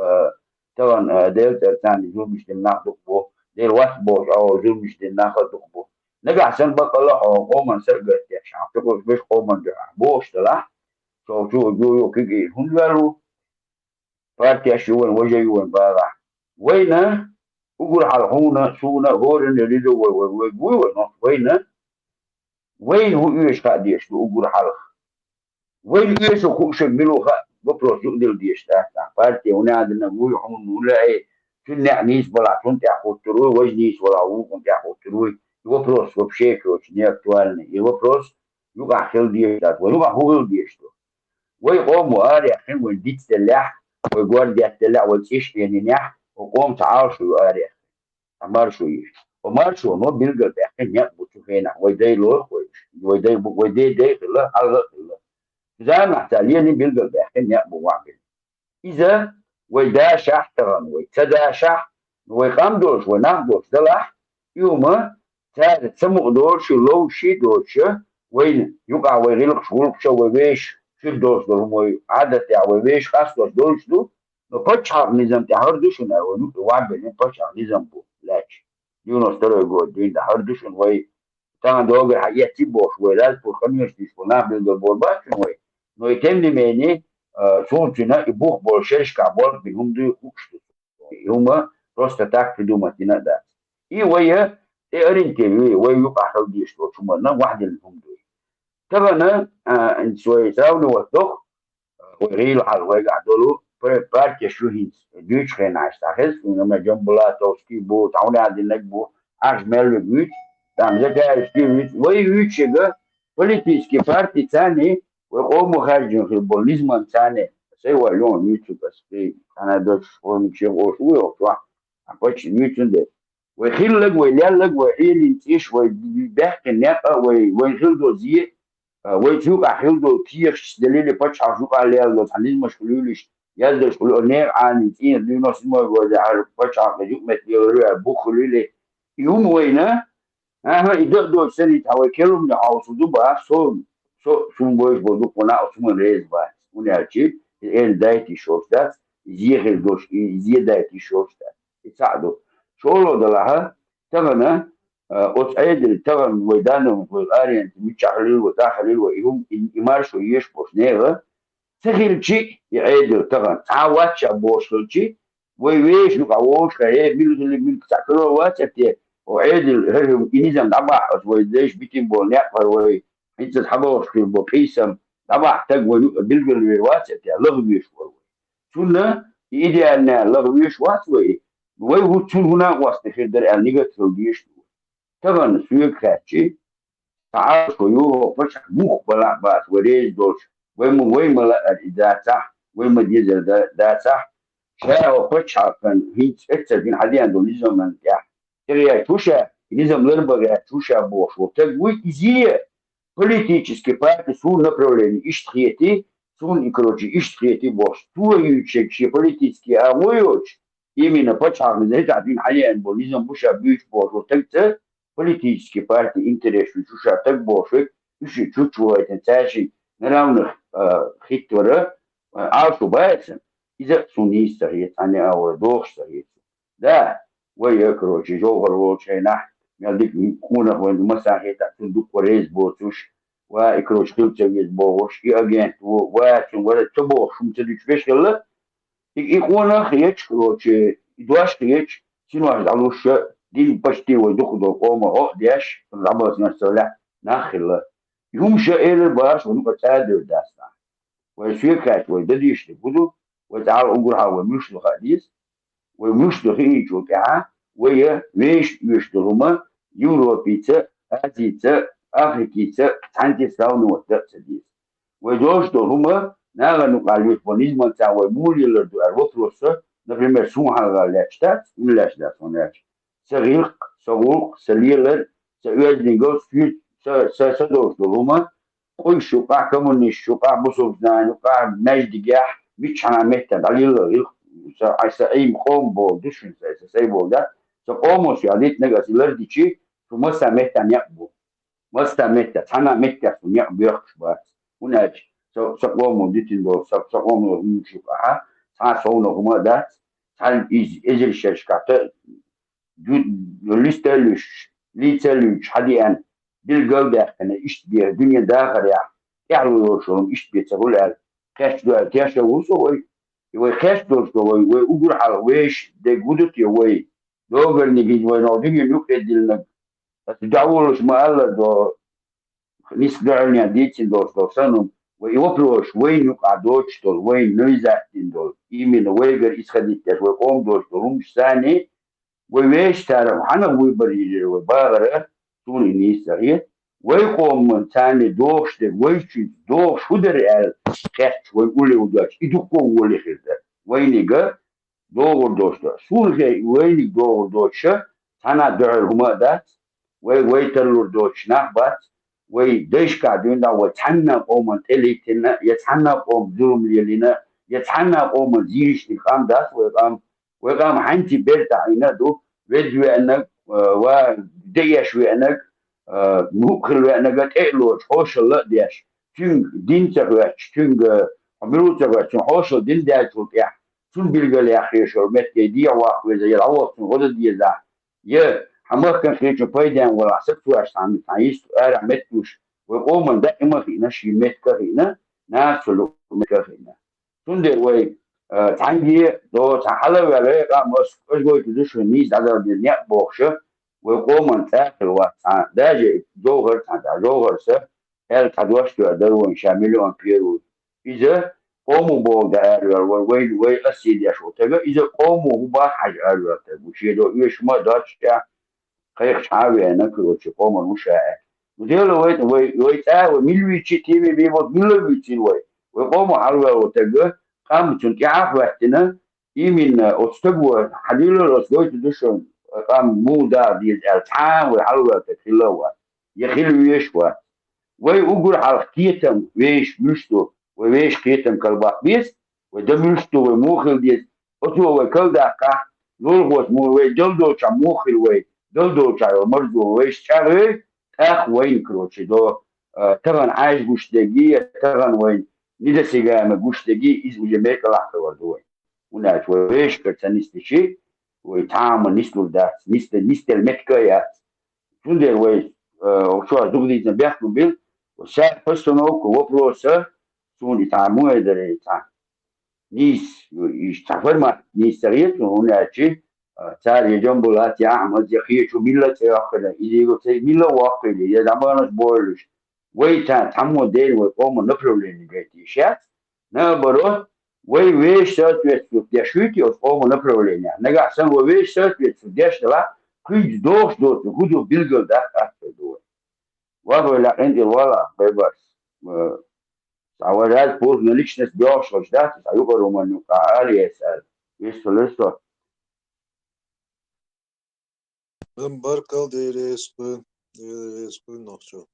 K: طبعا ديل ثاني جو مش ناخذ بو ديل واحد بو او جو مش ناخذ بو نبي عشان بقى الله قوم سرقت يا شعب تقول مش قوم بوش طلع شو جو كيجي هم قالوا فاتي شو وجه يوين بقى وينا وقول على هنا سونا هورن اللي دو وين هو ايش قاعد يشتو وقول على وين ايش خوش ملوها ببروس يقدر ديشتا فاتي هنا عندنا نقول هم ولا ايه في النعنيس بلا كنت اخذ تروي وجنيس ولا هو كنت اخذ تروي ببروس وبشيكو شنو اكتوالني ببروس يقع خل ديشتا ويقع هو ديشتو ويقوم واري اخين وين ديت سلاح ويقول دي السلاح وتيش يعني نح وقوم تعاشوا واري مارشو يش ومارشو نو بيلقى اخين يقبو فينا ويدي لو ويدي دي الله على الله زي ما احتاليني بيلقى اخين يقبو وعمل إذا ويدا شحترن ويتدا شح ويقام دوش ونام دوش دلح يوما تسمو دوش لو شي دوش وين يقع ويغلق شغل شو ويش شو دوش دول هم عادة يا ويش خاص دوش دولش دو نبتش نظام تهردش ونو وعد بين نبتش نظام بو لاش يونس ترى يقول دين تهردش وي تان دوغ حاجة تبوش ولا تخنيش تسمع بالدبول باش وي نو يتم مني صوتنا يبوخ bolşeş kabul bilhumdu uçtu. Huma prosta tak في دومتنا ده. ويا أرنتي ويا يقع حودي شو شو ما واحد الهم دول. طبعا إن سوي ساونو وثق وغير على وجع دولو بارك شو هي دوتش خين عشتاخس ونما جنبلا توسكي بو تعوني عاد النجبو عش مال بيوت تعمل ده شكل ويوتش ده بوليتيكي بارتي ثاني ويقوموا خارجين في البوليزم ثاني سوى لون يوتيوب بس في أنا دوش ونمشي وشوي وطلع أقولش يوتيوب ده ويخيل لك ويلال لك ويحيل ينتيش ويبحك النقا ويخيل دو زي ويشوف أحيل دو تيرش دليل بتش عشوق عليه لو تحليل مشكلولش يزدش كل نير عن تين دي نص ما ولا عارف بتش عقديك متيوري بخلولي يوم وينا يدخلوا سنة توكلهم يعوضوا بقى سون بوش بدو كنا أسمن رئيس بقى ونأتي دايتي شوفتات زيه دوش زيه دايتي شوفتات يساعدوا شغله دلها تمنا أتعيد تمن ويدانهم في الأريان متشعلين وتاخلين ويهم يمارسوا يشبوش نيغا سخيل شيء يعيد تمن عواتش أبوش شيء ويش نقاوش كايه ميل تاكلوا واتت وعيد هرهم إنيزم دبا ويدش بيتين بولنيا وي انت تحبوش في بوكيسم دبا تقوى بالبل واتت لغويش سنة إيديالنا لغويش واتوي وهو تون هنا واسط خدر النيجا تلديش طبعا سويك خاتشي تعرف يو فش مخ بلا باس وريج دوش وين ملا الإداتا وين مديزل داتا شاو فش كان هيت اكتر حاليا دول نظام من يا تريا توشا نظام لربا توشا بوش وتقوي إزيه политические партии су направление иштхиети сун и короче иштхиети бош туючекши политические амоёч именно почему это один халиан болизм буша бюч бош вот это политические партии интересуют уша так бош ищи чуть-чуть это цаши на равных хитвора алшубайцем из-за сунниста они аурдошта да ويا كروشي جوهر وشينا يديك كونا وين مساحة تندق وريز بوتوش وإكروش تلتجيز بوش يأجين واتن ولا تبوش متديش بيش كلا يكونا خيش كروشي يدواش خيش سينو واحد علوش دين بشتي ويدخلوا قوما دياش العباس نفسه ناخل يهم شائر الباش ونبقى تادر داسنا ويسويكات ويدديش تبودو وتعال أنقرها ومش لخاديس ومش دخيج وكها ويا مش يشتغلوا يوروبيتا آسيتا أفريقيتا تانتي ساون وتأسديس ودوش دهما ناغنو قالوا فونيزم تاع مولي لدو الوفروسا نبريمير سون على لاشتات ولاش دا سوناش صغير سليلر سأوزنيغو سويت سدوش دهما قويشو قاع كمونيشو قاع بوسوفنانو قاع ناجدقاح مش حنا مهتا دليل أي مخوم düşün say bolda so omos ya dit negasiler dici tu masa meta nyakbu masa meta sana meta tu nyak biak ba unaj so omo ditin do so omo unchu ha sa so no kuma da san ezil şirkatı listelüş hadiyen bir gövde yani iş bir dünya dahil ya يعملوا iş bir تقول kaç dolar kaç olursa ويخاف دوشتو ويقول على ويش ده جودت يا وي دوغر نيجي ونودي ينوك ديلنا تدعولش ما الله دو نسدعني ديتين دوشتو سنم ويوبروش وين يقع دوشتو وين نيزاتين دول يمين ويجر إسخديت ويقوم دوشتو رمش ثاني ويش تعرف أنا ويبريجر وباغرة توني نيسرية ويقوم من ثاني دوشت ويش دوش هدر خش ويقولي وداش يدقوا ولي خير وينيجا دور دوشة سورجي ويني دور دوشة أنا دعر هما دات ويتلور دوش نخبت ويدش قاعدين دا وتحنا قوم تليتنا يتحنا قوم زوم لينا يتحنا قوم زيش نقام دات ويقام حنتي بيرتا عينا دو فيديو أنك وديش وأنك مو خلوا أنا قلت إلو حوش الله ديش تون دين تغيش تون عملوا تغيش تون حوش دين ديش تغيش تون بيلقى يا أخي شو مت دي واقف زي العوض تون غدا دي ذا يه حماك كان خير فايدة ولا سبتوا عشان تعيش أرع متوش وقوم دائما في نشي مت كهينا ناس لو مت كهينا تون ده وين تعندي دو تحلو عليه مش قوي تدش نيز على الدنيا بوخشة وقوم تاكل واتسان داجي جوهر تاع جوهر سه هل تدوش تقدروا شاملوا امبيرو إذا قوموا بو دار وين أسيد يا شو تبع إذا قوموا هو بحاج أروا تبع شيء دو إيش ما داش يا خير شعبي أنا كل شيء قوم مش وديله وين تاع وملوي شيء تيجي بيبغى ملوي شيء وقوموا حلوة وتبع قام تنتي عارف وقتنا يمين أستقوى حليله الأسبوع تدشون قام مو دا دي التعام والحلوة تخلوها يخلو يشوى ويقول على كيتم ويش مشتو ويش كيتم كالباق بيس وده مشتو وموخل ديس أتو وكل داقة نلغوت مو ويدلدو شا موخل وي دلدو شا ومرزو ويش شاوي تاخ وين كروتشي دو تغن عايش قشتاقية تغن وين نيدا سيقام قشتاقي إزو جميك لحظة وردوين وناش ويش كرتانيستشي ويتعامل نسلو دات نستل المتكايات فندر وي وشو دوغدي نبيحكو بيل وشاك بسونو كوبروسا سون يتعامل دري تاع نيس يشتغل ما نيس سريت وناشي تاري جنبولات يا أحمد يخي شو ميلا تياخذ إذا قلت ميلا واقعي إذا دمانش بولش ويتا تعمل دين ويقوم نبرولين جيتي شات نبرو ويش ساتويت في دشوتي وقوم نبرولين نجا سن ويش ساتويت في دش لا كل دوش دوت هدو بيلجل ده أكتر ولا عندي ولا بيبرس سوالات بوز نليش ناس بيوش وش ده سيقولوا من قاري يسأل يسأل
A: Ben barkal değilim. Nokta.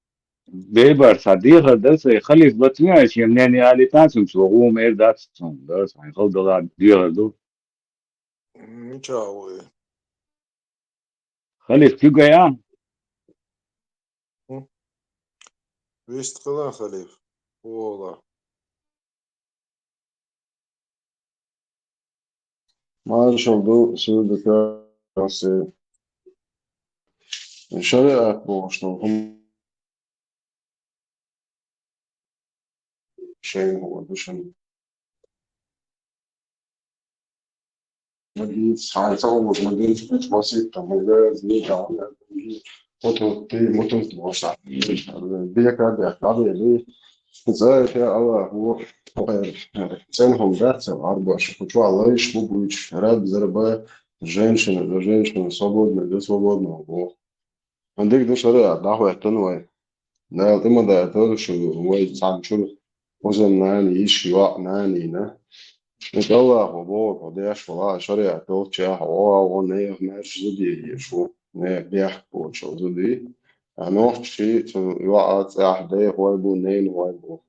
C: بيبرس هديها درس يخلي بطنيا شيء منين يعني تانسم شو هو مير داتسم درس يعني خل دغا ديها دو
A: Çağ.
C: خلي تيجا يا
A: Vist kılan halif. Ola.
D: Marshall do سود كاس شريعة بوشتو هم شيء هو دشن مدينة ساعة مدينة بسيطة مدينة نيجا موتو بوشة بيكا بيكا بيه زي يا الله هو ценهم даться арбаш хочу алайш бубуч рад зарба женщина за женщину свободно для свободного во عندك ده شريعة دعوة تنوي لا تما ده ترشو وي سامشو وزن ناني يشي وق ناني نا نتوى وبور وديش ولا شريعة توتشي هوا ونيه مارش زدي يشو نه بيحكو شو زدي نوح شي يوقت أحدي هو يبو نين هو يبو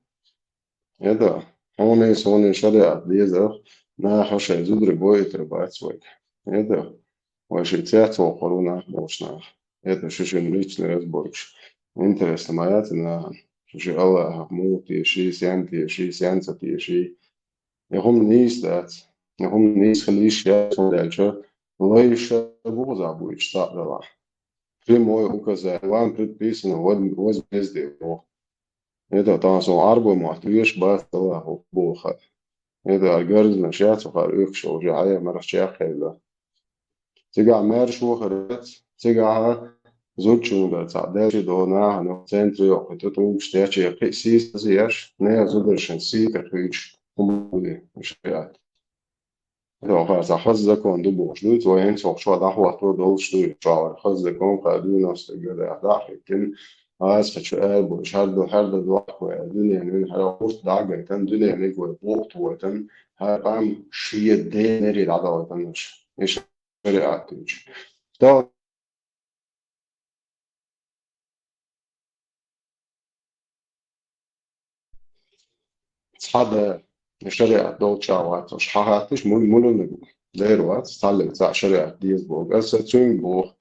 D: هذا هون شريعة ديزر نا حوش يزدري بوي تربات سوي هذا وشي تياتو قرونا بوشنا هذا شو نريتش نرزبورش интересно моя цена شو الله مو تيشي سيان تيشي سيان تيشي يهم نيس دات يهم نيس خليش يا سودالشة ليش بوزع بويش صار لا في موي وكذا وان предписано вот везде это там со арбо محتويش بس الله بوخ هذا الجرز نشاط وخارج شو جاية مرش يا خيلا تيجا مرش وخرت تيجا زوجين ده تعداش دونا هنو سنتري وقتتو مشتاش يقيسيس زياش نيا زودرشن سي تخريج هم مش قاعد لو خلاص حظك وندو بوشلوت وين سوق شو ده هو تو دول شو شو حظك كون قادونا استجد أحد لكن عايز فتشقال بوش هذا الوقت الدنيا يعني هذا وقت دعجة تن دنيا يعني وقت وتن هذا عم شيء ده نري العداوة تنش إيش فرقات تيجي ده هذا شريعة دوتشاوات مش حاطش مول نجو ديروات تعلم تاع شريعة ديز بوغ أسا تون بوغ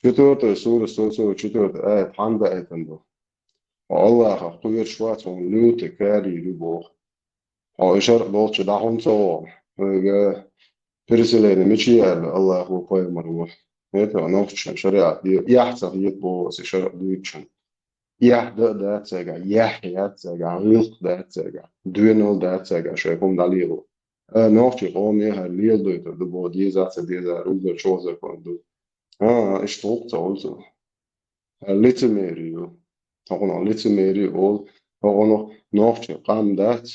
D: четвертая сура 144 آية حمد آية عنده والله قوير شوات من لوت كاري لبوخ هو إشار دوتش دعهم صوم برسلين مشيال الله هو قوي مروح هيك نوتش شريعة يحصل يتبو شرع دوتشن يح ده تسجع يح يا تسجع ريق ده تسجع دوينول ده تسجع شايفهم دليلو نوتش قوم يها ليل دويت دبو ديزا روبر شوزر كوندو اشتوقت also litemeri hono litemeri ol hono noche qamdat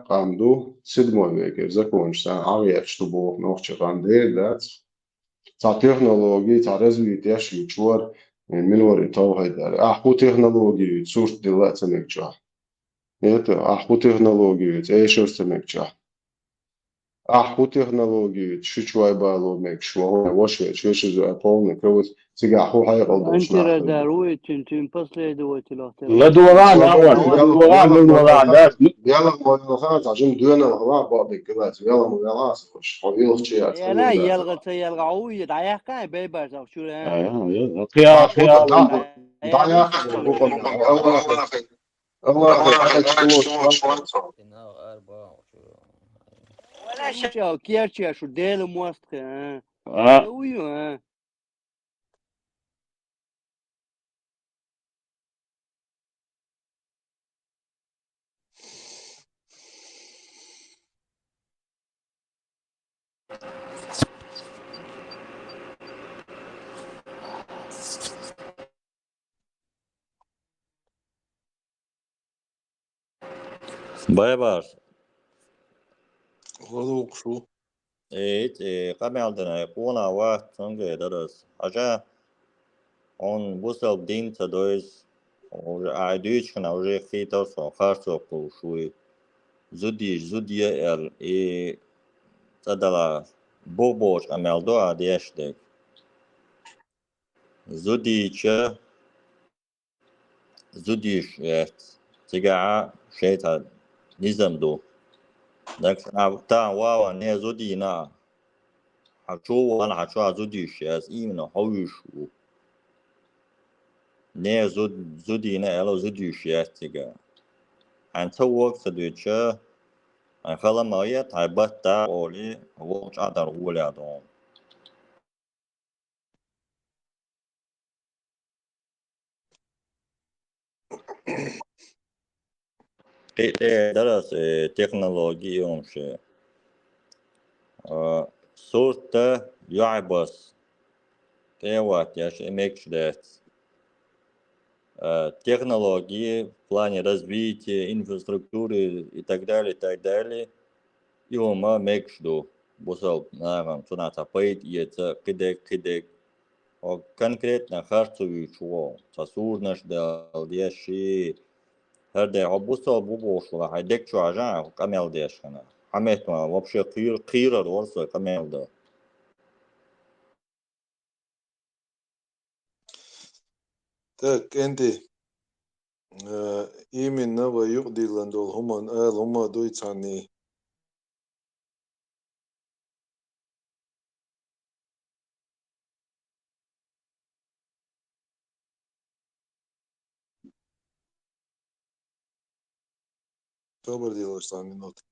D: qamdu sidmo veker zakonch sa ariet shtubo noche qande dat ta технологии ta развитие шичвар минори тавхайдар аху технологии сурт дилатсамекча это аху технологии эшерсамекча аху технологии шичвай бало мекшва воше швешезу полный кровот сега аху хайqaldosh
L: أنت رداروي تنتين بصلي دوتي لا
C: لا
L: ترى
C: دوغان أول لا دوغان من ولا
D: يلا مؤلخات عشان دونا الغلاء بعض الكلات يلا مؤلخات خش حبيل شيء
L: يا لا يلغى يلغى عوي دعيا كاي بيبرز أو شو لا
C: خيار
D: خد
C: خيار
D: دع يا اخي الله حاجه شو
L: ولا شيء كيرتشي شو ديل موست ها ويو ها
G: Baybar,
A: غلوق شو
G: قبل عندنا قونا واحد تنجي درس حاجة on busel din تدويز عاديش كنا وجه خيتر خارسو شوي زودي تدلا بوبوش عملدو عاديشتك زوديش تيجا شيتا نظام دو لكن تا واوا نه زودي نا حشو وانا حشو زوديش إيمنا حويشو نه زودي نا إلو زوديش تيجا عن تو وقت دوتشا عن خلا مايت هايبات تا أولي وقت عدر أولي عدون قيت درس تكنولوجي يومشي صوت يعبس كيوات яш эмекш дет технологии в плане развития инфраструктуры и так далее и ума мекшду бусал нагам суната пейт это кидек конкретно харцуви чуо сасурнаш дал яши هذا عبوسة بوبوش ولا هيدك شو عجان كمل ديش أنا حميت ما وبشي قيرة الورصة كمل ده
A: تاك انت إيمن نبا يقضي لندول هما دويتاني Добър делаш тази минута.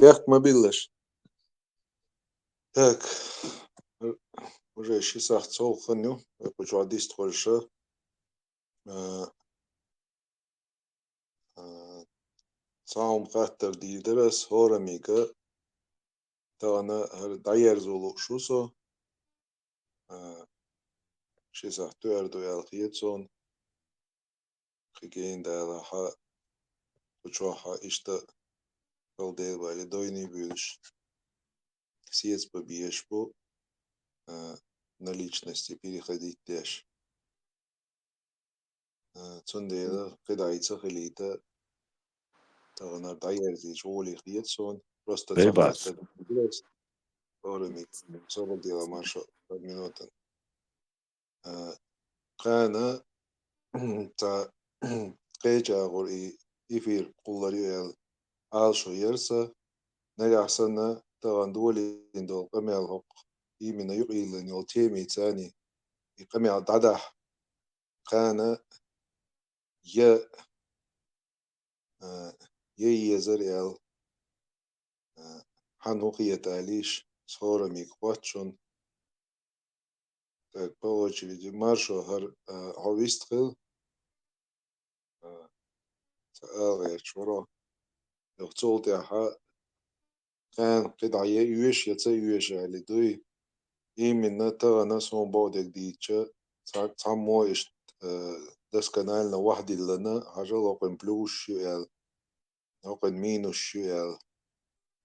A: Бях мобилаш. Так, уже 6 цол хъню, почва дистхольша. صاوم قاتل دي درس هورا ميكا تانا داير زولو شوسو شيسا تؤردو يالخيتسون خيجين دالا حا وچوحا اشتا قلديل بالي دويني бюлш сиец побьешь по на личности переходить дальше. Цундела кидается хелита تغنر داير زي شغولي خيتسون просто
J: بيباس
A: تغيرت الدرس أورمي صور دي ما شاء منوتن كان تا قيجا غور إفير قولاريو آلشو يرسا نجح سنة تغندولي إندو قمي الحق إيمنا يقيل نيول تيمي تاني قمي دادح كان ي يزريال حنوقية تاليش صورة ميكواتشون так по очереди маршо هر هويستخل تآغي شورو يغتول تاحا كان قطع يوش يتسا يوش على دوي إيمنا تغانا سون بودك ديتشا تعمو إشت دس كنالنا وحدي لنا حاجة لوقن بلوش شوال لوقن مينوس شوال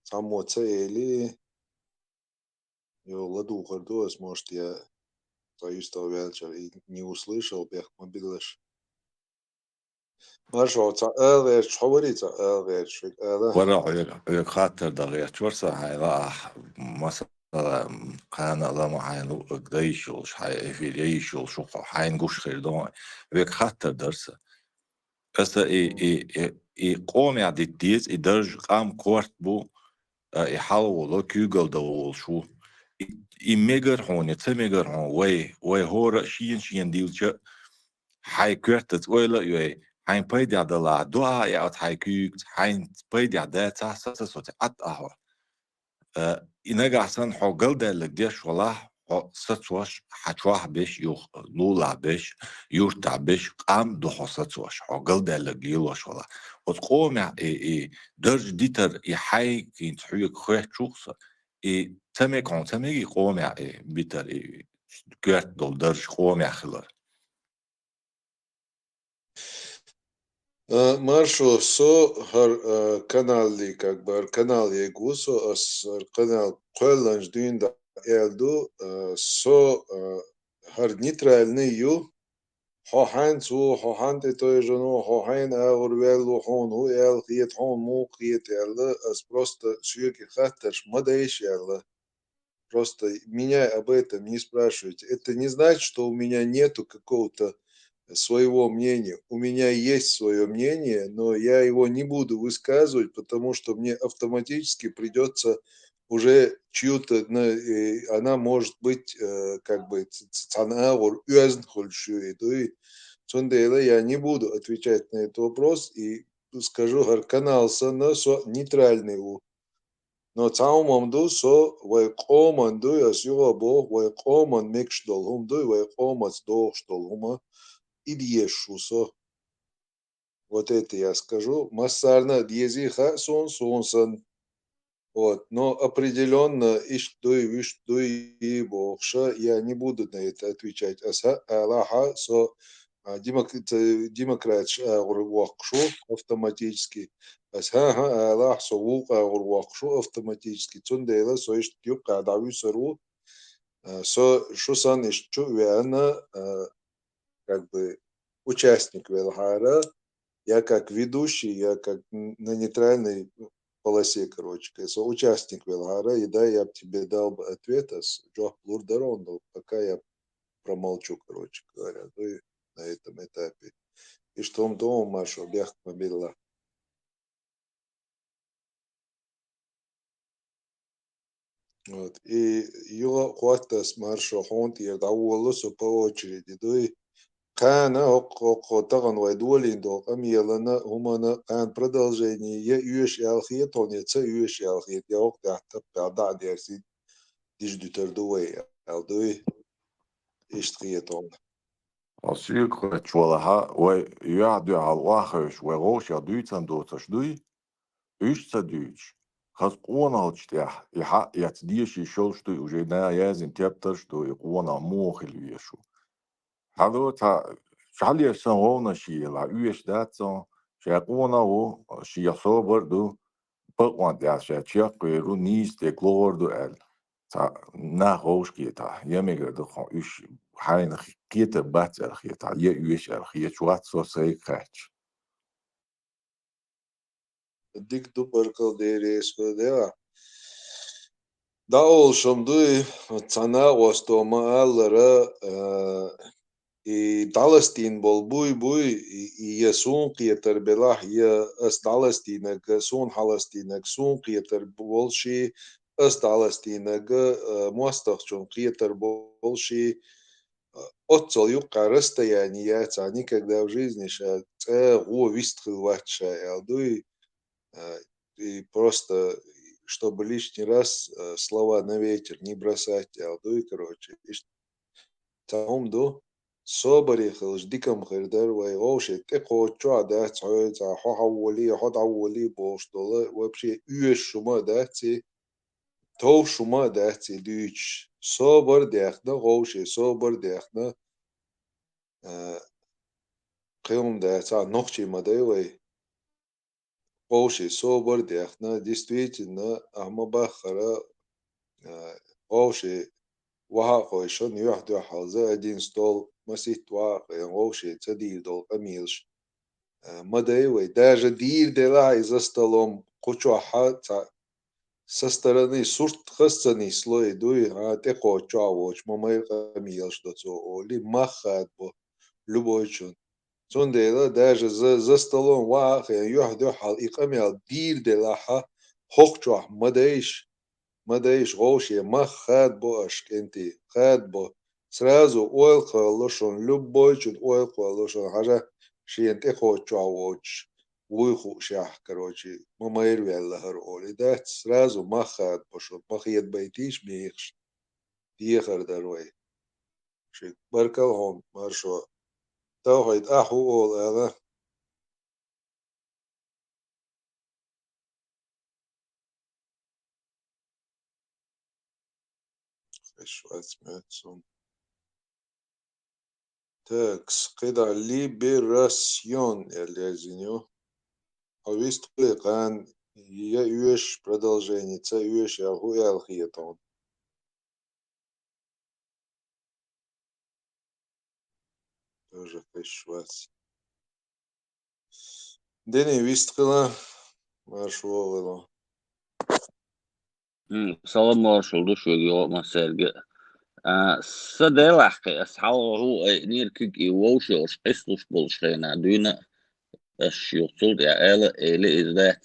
A: تعمو تسايلي يو ладу خردوس может я союз-то вечер и не услышал, бег мобилыш. Маршал, что говорится,
J: ورا خاطر دغيت ورسا هاي راح مثلا كان لما حين قديشل حي في ليشل شو حين قوش خير دون بيك خاطر درسه بس اي قوم يعدي ديز درج قام كورت بو يحاول لو كيغل دول شو ميجر هون يتميجر هون وي هورا شين ديلش حي كورت ويلا يوي حين بيدي عدلا دعاء يعط حي كيك حين بيدي عدا تحسس صوتي ات اهو إنك أحسن حقل ده اللي ديش والله ستوش حتوح بيش يوخ لولا بيش يورتع بيش قام دو ستوش حقل ده اللي جيلوش والله وتقوم درج ديتر يحي كين تحيك خويت شخص تمك عن تمك قوم بيتر كيرت دول درج قوم خلر
A: Маршо, канал ли как бы канал егусо, канал Кэлланж дюнда элду, хар нейтральный ю, хохан те той жену, хохан агурвелу хон у эл хиет хон му хиет элла, просто шьюки хатташ мадаиш элла. Просто меня об этом не спрашивайте. Это не значит, что у меня нету какого-то своего мнения. У меня есть свое мнение, но я его не буду высказывать, потому что мне автоматически придется уже чью-то, она может быть как бы я не буду отвечать на этот вопрос и скажу, канал нейтральный. Но цаумом ду со вайкоман ду ясюга бог вайкоман мекшдол хум ду вайкомац дохштол хума идешусо. Вот это я скажу. Массарна дьезиха сон. Вот. Но определенно виш дуй и богша я не буду на это отвечать. Аса Аллаха со демократ вакшу автоматически. Асха Аллах со вука вакшу автоматически. Цундела со ишт юка дави сару. Со шусан ишчу вяна как бы участник Велхара. Я как ведущий, я как на нейтральной полосе, короче, участник Велгара, и да, я бы тебе дал бы ответ, пока я промолчу, короче говоря, на этом этапе. И что он дома, Машу, бег мобила. Вот. И его хватка с Маршо Хонт, я давал по очереди, كان قطعا ويدولين دو أميلنا همنا كان продолжение يوش يالخيط هون يتسا يوش يالخيط يوق تحت بعض ديرسي ديش دوتر دوي دوي إيش خيطون
J: أصير تشولها ويعدي على الواخرش وغوش يدويتن دوتش دوي إيش تدويش خاص قونا هتشتاح يحق يتديش يشولش دوي وجينا يازن تبتش دوي قونا موخ اللي يشو حلو تا شحال يسوونا شي لا يش داتون شاقونا و شي صوبر دو بقوان داس شاقيرو نيس دي كلوردو ال تا نا هوشكي تا يميغر دو خون يش حين خيت بات الخيت يش الخيت شوات سو سي كاتش
A: dik du barkal deres kodeva. Da olşum du sana ostoma allara Dalastin bol buy ya sun qiyatar belah ya as Dalastina ga sun Halastina sun qiyatar bol shi as Dalastina ga мостахчон qiyatar bol shi отцол юққа расстояние ца никогда в жизни ша го вистхил ватша ялдуй и просто чтобы лишний раз слова на ветер не бросать ялдуй короче تعم دو صبري خلش ديكم خردر ويغوشي تقو تشوا ده تسوي تا حولي حد حولي بوش دولا وبشي يوش شما ده تي تو شما ده تي ديش صبر ديخنا غوشي صبر ديخنا قيوم ده تا نقشي ما ده وي غوشي صبر ديخنا действительно أما بخرا غوشي وها شون يوحدو حالزا один стол مسيت واقع غوشي تدير دول قميلش مدايوي даже дир дела за столом кучуаха со стороны сурт хасцани слой дуй а те кочуавоч мамай قميلش доцо оли махат бо любой чун цон дела даже за столом واقع يوحدو حال إقامل دير дела ха хохчуах مدايش غوشي ما خاد بو أشكنتي خاد بو сразу ойлқа лошон любой чуд ойлқа лошон хажа шиент эхо чуавоч уйху шах короче мамаир веллахар оли да сразу ما خاد бошон махиет байтиш михш диехар дарвай шик баркал хон маршо توحيد أحو أول هذا Schwarz-Metzung. Так, قطع либерасьон, Элязиню. А вist кан я юеш продолжение, ца юеш аху ялхиетон. Тоже Schwarz. Дени висткала маршволо.
M: Salam marshal şu yo maserge. Sadelach ashaw hu nirkig I woshos qislush bolshena duna الشيوخ ele izdat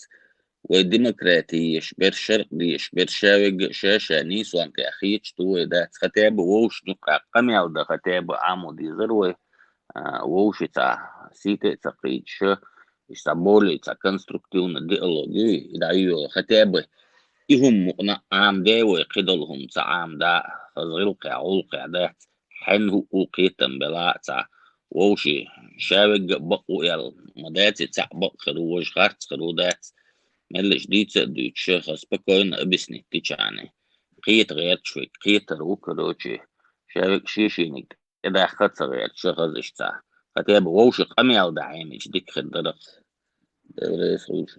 M: وديمقراطية شبر شرقي شبر شاوج شاشة نيسوان كأخيج تو ده ختاب ووش نقع قمع ده ختاب عمودي ذروة ووش تا سيتة تقيد شا يسابولي تا كونستركتيون ديالوجي إذا أيو ختاب إهم مقنع عام ده ويقدلهم تا عام ده فزغلقع علقع ده حنه وقيتم بلا تا ووشي شاوج بقو يال مداتي تا بق خروج خارت خرودات ملش ديتsa ديتشا спокойно объяснить тичане قيت غير شوي قيت روك روشي شابك شيشينك إذا أخذت غير شغز تا فتيب ووش قميال دعينيش ديك خدرق دولي سوش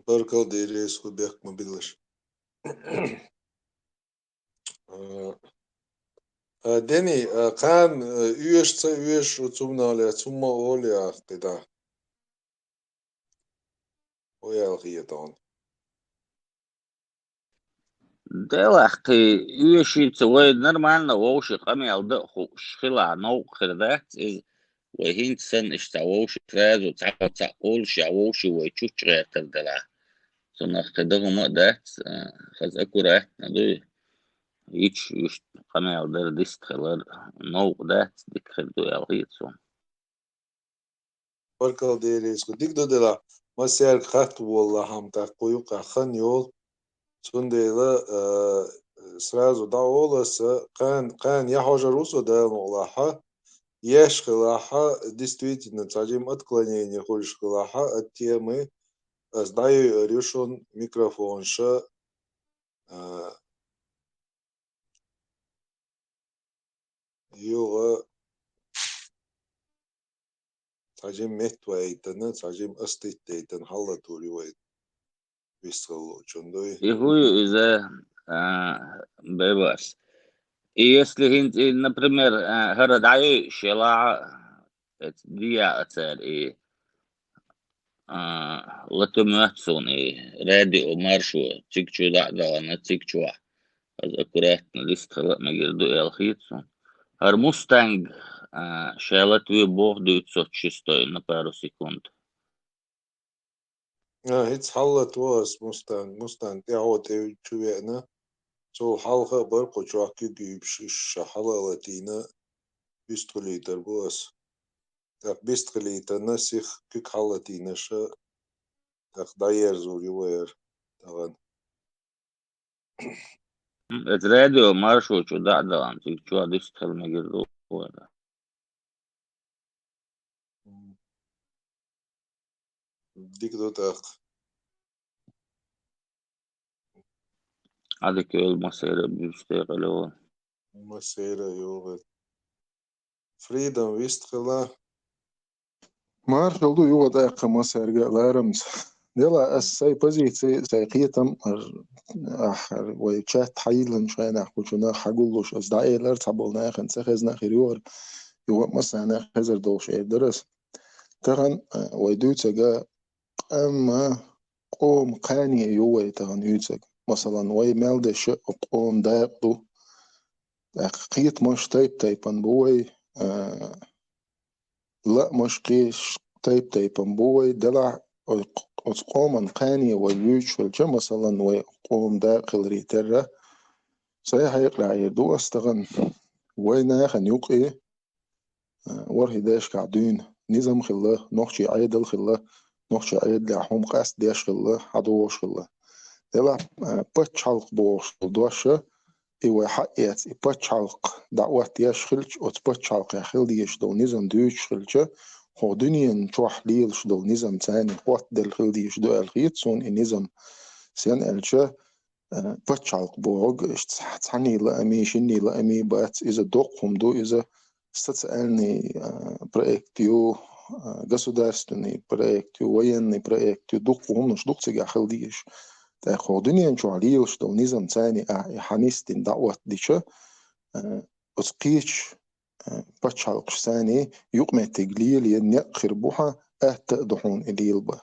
A: Barkal değiliz kubek mobiliş. Deni kan üyeşse üyeş uçumnalı çumma olya kıda. Oyal giyeton.
M: دلخي يشي تسوي نرمالنا ووش قميال دقو شخلا نو خردات وهين تسن اشتاوش فراز وتعقل تعقول شعوش ويتشوش غير تردلا سنخ خدغو مقدات خز أكورا ندو يتش يش قميال در ديست خلال نو قدات ديك خردو يالغيت سون
A: Barkal değiliz kudik dodela. Masyer kat والله هم تقويق خن يول سنديلا сразу даоласа кан я хожа русо да молаха еш хлаха действительно цадим отклонение хольш хлаха от темы сдаю решен микрофонша يوغا تعجم مت وايتنا تعجم أستيتنا حلا توري وايت بيسخلو شندوي
M: هو إذا بس если например هردعي شلاع ديا أتال لتماتسون راديو مارشو تيكشو دعدا أنا تيكشو أذكرت لست خلق مجردو الخيتسون هرموستانج شالت وي بوغ 906 на пару секунд.
A: هيتس حلا تواس مستان تعو تشوينا تو حلقة برقو شاكي جيبش حلا لاتينا بيستغليتر بوس تاق بيستغليتر نسيخ كيك حلاتينا شا تاق داير زوري وير تاغن
M: راديو مارشو شو دعدا أنا تيكشو لست خلق مجردو
A: ديك دو تاق
M: هذيك المسيرة بيشتغلوا
A: مسيرة يوغت فريدم ويستغلا
F: Marshall do you what I must erge larams. Dela as say позиции سيقيتم ويتشات حيلن شانا حكوشنا حقولوش as دايلر تعبولنا خن سخزنا خيريور يو مثلا خزر دوش درس تغن ويدوتسجا أما قوم قاني يوي تغن يوتسج مثلا وي مالدش قوم دايقدو قيت مش تايبن بوي لا مش قيش تايبن بوي دلع قوم قاني ويوش والجا مثلا ويقوم داخل ريترة صحيح يقلع يدو استغن وين خن يوقي ورهي داش قاعدين نظام خلا نخشي عيد خلا نخشي عيد لحوم قاس داش خلا عدوش خلا دلع بتشالق بوش دوشة إيوه حقيقة بتشالق دعوة داش خلش أو بتشالق يا خل ديش دو نظام دوش خلشة هو دنيا نشوح ليلش دو نظام تاني قوات دل خل ديش دو الخيط سون النظام سين الشة بتشالق بوغ تعني لأمي شني لأمي بات إذا دوقهم دو إذا стационарный проектю государственный проектю военный проектю دقهم مش دق تجاه خلديش تأخذني أن شعليل شتو نظام تاني حنيستين دعوة ديشة أسقيش بتشالقش ثاني يقمع تقليل ينق خربوحة تقدحون الليلبا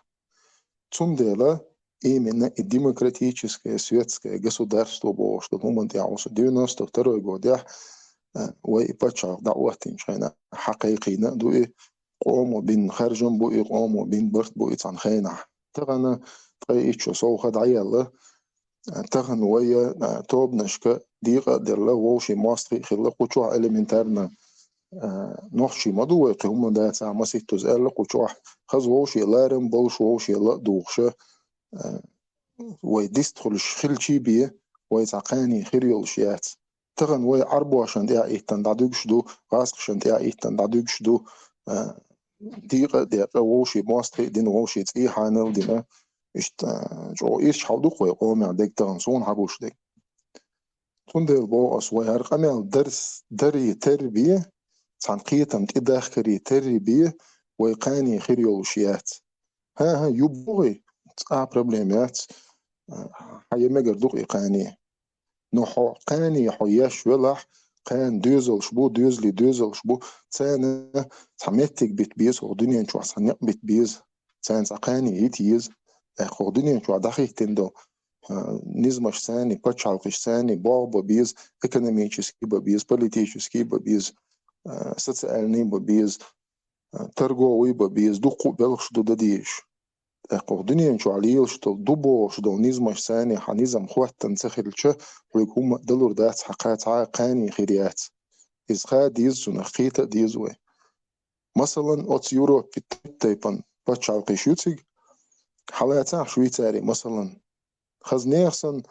F: ثم ديلا именно и демократическое светское государство было, что هم تعوص 92 год ويبتشار دعوتين شينا حقيقينا دو قوموا بين خرجن بو قوموا بين برت بو عن خينا تغنى تغييتشو صوخة دعيالة تغن ويا توب نشكا ديغا ديرلا ووشي ماستري خلا قوشوح إليمنتارنا نوحشي مدو ويقي هم دا تاع مسيتو زال قوشوح خز ووشي لارم بوش ووشي لا دوغشا ويدستخلش خلشي بيه ويتعقاني خيريولشيات تغن وي عربو عشان دي ايتن دعدوكش دو غاسق عشان دي ايتن دعدوكش دو ديغا ووشي ماستري دين ووشي تي حانل دينا اشت جو ايش حالدوك وي قومي عديك تغن صون حبوش ديك تندل بو اسوي هرقمي درس دري تربية تنقيتم تداخري تربية ويقاني خيريولشيات ها يبغي بروبليمات حي مقردوك إقاني نحو قاني حياش ولح قان دوزل شبو دوزلي دوزل شبو تانا تحميتك بتبيز وغدنيا نشو عصانيق بتبيز تانا قاني يتيز وغدنيا نشو عدخي تندو نظمش ثاني بتشالقش ثاني بابا بيز экономический ببيز политический ببيز социальный ببيز торговый ببيز دوقو بلخش دو دديش قوردنيا نشو عليل شتو دوبو شتو نظمش ثاني حنظم خوات تنسخلش ويكون دلور دات حقات عاقاني خيريات إذ خاد يزو نخيطة ديزوي مثلا أوت يورو بتايبان بتشالقي شوتيج حالاتها شويتاري مثلا خزنيخسن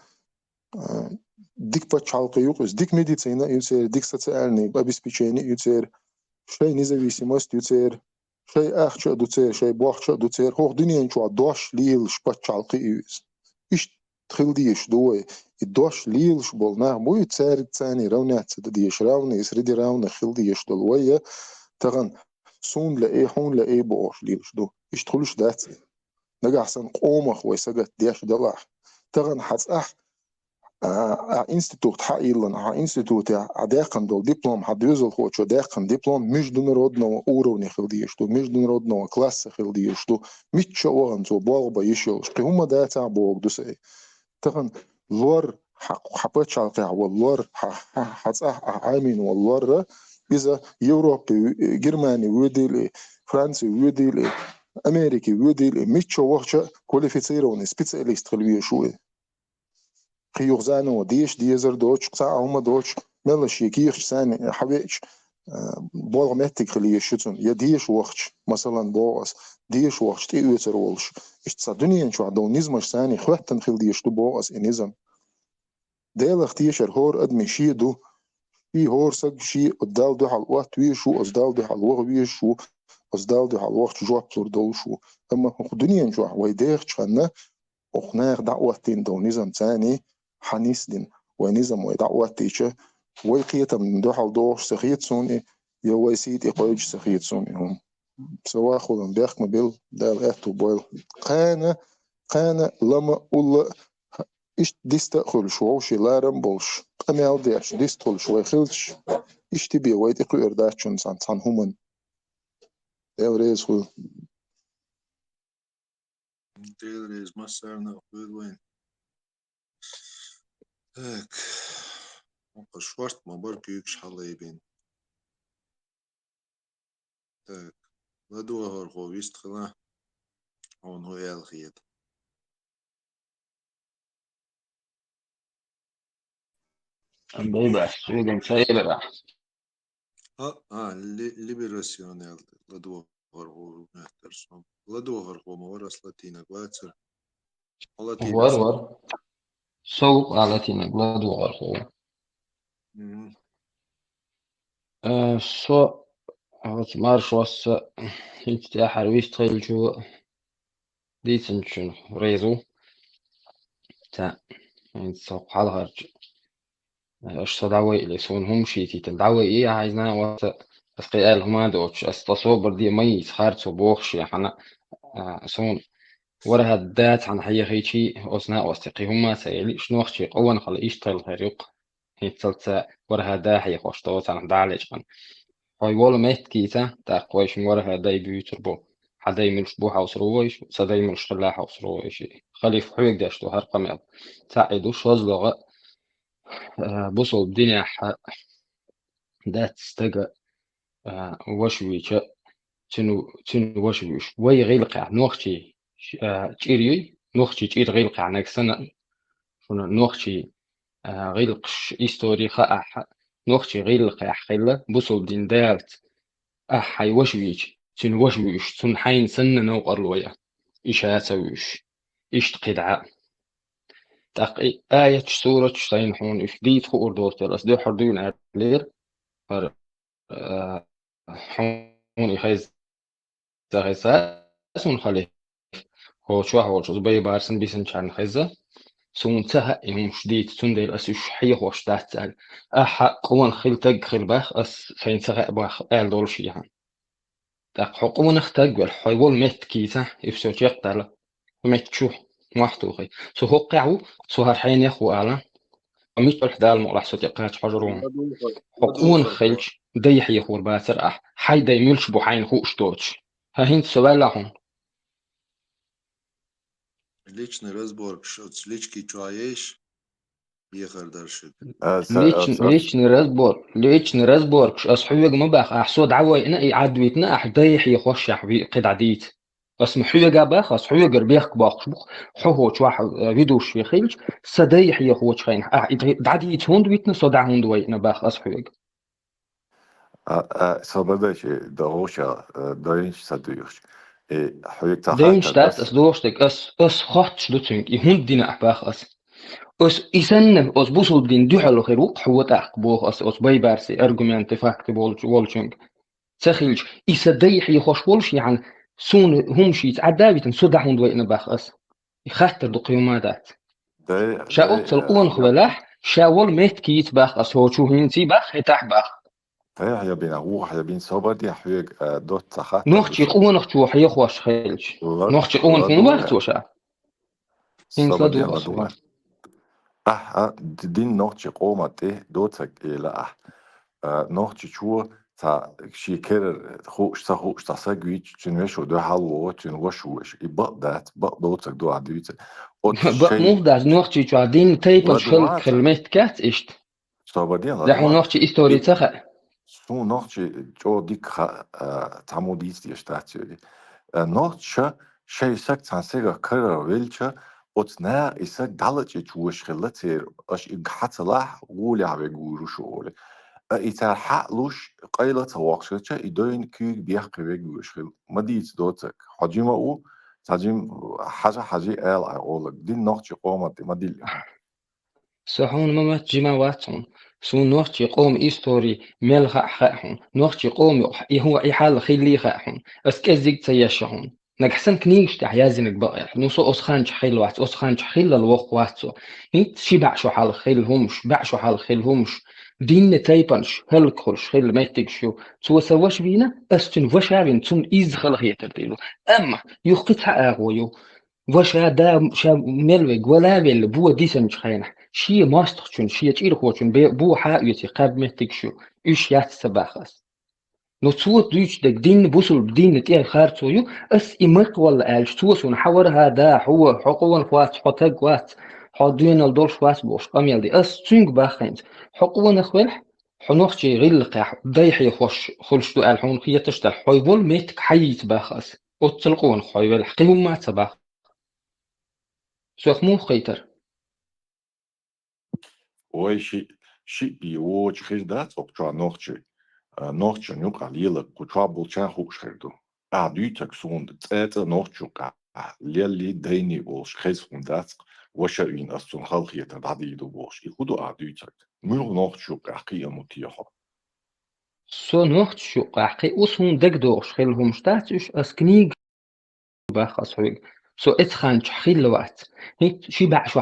F: ديك بتشالقي يوقس ديك медицина يوتير ديك социальный обеспечение يوتير شيء независимость يوتير شيء أخشى دوتير شيء بوخشى دوتير هو دنيا نشوع دوش ليل شبتشالقي يوز إيش تخيل ديش دوي الدوش ليلش بولنا مو يتسارد ثاني رونات ديش راوني يسردي راونا خيل ديش دلوية تغن سون لأي حون لأي بوش ليلش دو يشتخلش دات نجا أحسن قومخ ويسجت ديش دلاح تغن حتسأح انستيتوت حقيقة انستيتوت عداقن دول دبلوم حدوزل خوش عداقن دبلوم مش دون رودنا أوروني خلديش دو مش دون رودنا كلاس خلديش دو مش شوغن تو بالبا يشيل شقي هما داتا بوغ دوسي تغن لور حبات شالقع واللور حتصح عامين واللور إذا يوروبي جرماني وديلي فرنسي وديلي أمريكي وديلي مش شوغش كواليفيسيروني سبيتسياليست خلوية شوي خيوغزانو ديش ديزر دوتش قصاع هما دوتش ملش يكيخش ساني حبيتش بوغ متك خليه شتون يا ديش وقتش مثلا بوغس ديش وقتش تيوتر ولش اشتصا دنيا شو عدو نزمش ساني خواتن خل ديش دو بوغس انزم ديل اختيشر هور ادمي شي دو في هور سق شي قدال دو على الوقت ويشو ازدال دو على الوقت ويشو ازدال دو على الوقت جواب بلور دوشو اما دنيا شو ويديخ شخنا وخناق دعوتين دو نظام ثاني حنيسدين ونظام ودعوتيشه ويقيت من دوحل دوش سخيت سوني يويسيت يقويج سخيت سوني هم سوا خلن بيخ مبيل دال اتو بويل قانا لما أولا إش ديستخل شو شي لارم بولش أميال ديش ديستخل شو خلش إش تبي ويدي قير داشون سان همن ديوريز خل
A: ديوريز ما صارنا وين هيك شوارت ما بركي يكش حلايبين هيك لدو هور خو يستخلا هون هو يالخيط
E: بيبقى سويدن سايبة
A: ليبراسيون لدو هور خو نهترسون لدو هور خو ما ورس لاتينا قواتر
E: ور سوق على تينا بلاد وغرفو سو مارش وس انت حرويش تخيل شو ديسن شنو ريزو تا سوق على هرج اش صداوي اللي سون هم شيتي تدعوي ايه عايزنا وقت بس قال هما دوتش استصوبر دي مي خارج وبوخش حنا سون ورا هدات عن حي هيشي أثناء واستقي هما سيلي شنو وقت قوة خل يشتغل هريق هي تلت ورا هدا حي خوشتوت عن دالج عن هاي ولا ميت كيتا تاقويش ورا هدا يبيوتر بو حدا يملش بو حوس رويش صدا يملش خلا حوس رويش خليف حويق داشتو هرقم يب تعيدو شوزلغ بوصل الدنيا دات استقى وشويش تنو وشويش وي غيلقع نوختي تشيري نوختي تشير غيلقع نكسنا شنو نوختي غيلقش إستوري خاء نوختي غيلقع خيلة بوصل دين دالت حي وشويش تن وشويش تن حين سن نو قرلويا إيش هاسويش إيش تقدع تقي آية سورة شتين حون إيش ديت خو أردوت الأس دي حردون علير فر حون يخيز تغيساس ونخليه هو شو هو شو زبي بارسن بيسن كان خيزة سون تها إنهم شديد سون ديل أس يشحيه وشتات سال قوان خيل تج خيل باخ أس فين سغاء باخ آل دول شيئا تق حقوان اختج والحيوان مت كيسة يفسوت يقتل ومت شو محتوخي سو هو قعو سو هالحين يخو أعلى وميت الحدال مقلح سو تقاش حجرون حقوان خيلش ديح يخور باسر حي دي ملش بوحين خو اشتوتش هين سؤال لهم
A: Личный разбор, что лички чуаешь, ехар даршик.
E: ليشني رزبور أصحويق مباخ أحسود عوي إنا عدويتنا أحديح يخش يحوي قد عديت أسمحويق باخ أصحويق ربيخ باخ حوه شواح فيدوش يخيلش سديح يخوش خين عديت هندويتنا صدع هندويتنا باخ أصحويق
J: صبدش دوشا دوينش صدويش حويق
E: دينش
J: تحت
E: تاس
J: بس
E: دوشتك أس خطش دوتشنك يهند دينا أحباخ أس إسنة أس بوصل دين دوحلو خيروق حوت أخبوه أس باي بارسي أرجومنت فاكت بولشنج تخيلش إسديح يخش ولش يعني سون هم شيت عداويتن سدع هندويتنا باخ أس يخاطر دقيومات شاول تلقون خبلاح شاول ميت كيت باخ أسهو شو هنتي باخ هتاح باخ
J: يا بين أوح يا بين صبر دي حويج دوت سخات
E: نوختي قوة نختو حي خوش خيلش نوختي قوة نكون باخ توشا هنت
J: صبر دي
E: لدو
J: لدوا
E: أصلا
J: دين نوختي قومة دي دوتك إلى نوختي شو تا شيكر خوش تا سجويج تنوشو دو حلو تنوشوش يبقى دات بق دوتك دو عديت أوت
E: بق
J: شيء
E: موفداز نوختي جو دين تيبن شخل
J: لدوا
E: كلمات كات إشت
J: صبر دي
E: لحو
J: لدوا
E: نوختي إستوري تخا
J: سو نوختي جو ديك تعمو ديستي اشتاتيو نوختشا شيء سك تنسيغا كرر ويلشا أتنا إسا دالتش جوش خلتير أش إجحتلاح غولي عبي جورو شغولي إتار حقلوش قيلة واقشتشا إدوين كيك بيحقي بيجوش خل ما ديت دوتك حجيما أو تجيم حاجة آل أقولك دي نوختشي قومة ما دي اللي هم
E: سحون ما جما واتون سو نوختي قوم إستوري ميل خاحون نوختي قوم هو إحال خيلي خاحون أسكزيك تيشهون نحسن كنيش تحيازنك بقى نوصو أسخانش خيل وات أسخانش خيل الوق واتو نيت شي بعشو حال خيل همش بعشو حال خيل همش دين تايبنش هلكولش خيل ميتك شو سو سواش بينا أستن وشابين تون إز خلق يترديلو أما يخطها أغويو وشا دا شا ملوك ولا بل بو ديسن خينح شي ماستخشون شي تير خوشون بو حايتي قاب متك شو إيش يات سباخس نو تصوت دوش دك دين بوصل بدين تيه خارتويو اس إمك ولا آلش توسون حور هذا هو حقوان خوات حتاق وات حدين الدولش وات بوش قميل دي اس تنق باخينت حقوان اخوالح حنوخشي غير قاح ضيحي خوش خلش دو الحون خيه تشتل حيبول ميتك حيت باخس وتلقون حيبول حقيهم ما تباخ سوخ مو خيتر
J: وي شي بيوج خير دات أقطع نوختشي نوق عليلك قطع بولشان خوش خيردو دويتك سوند تاتا نوختشو ليلي ديني بولش خيز دات وشاوين أستون خلقية تدعديدو بولش يخودو دويتك ميو نوختشو قيا متيحو
E: سو نوخت شو قاقي وسون دك دوش خيلهم شتاتش اسكنيج باخص حويق سو اتخانش خيل وقت هيك شي بعشو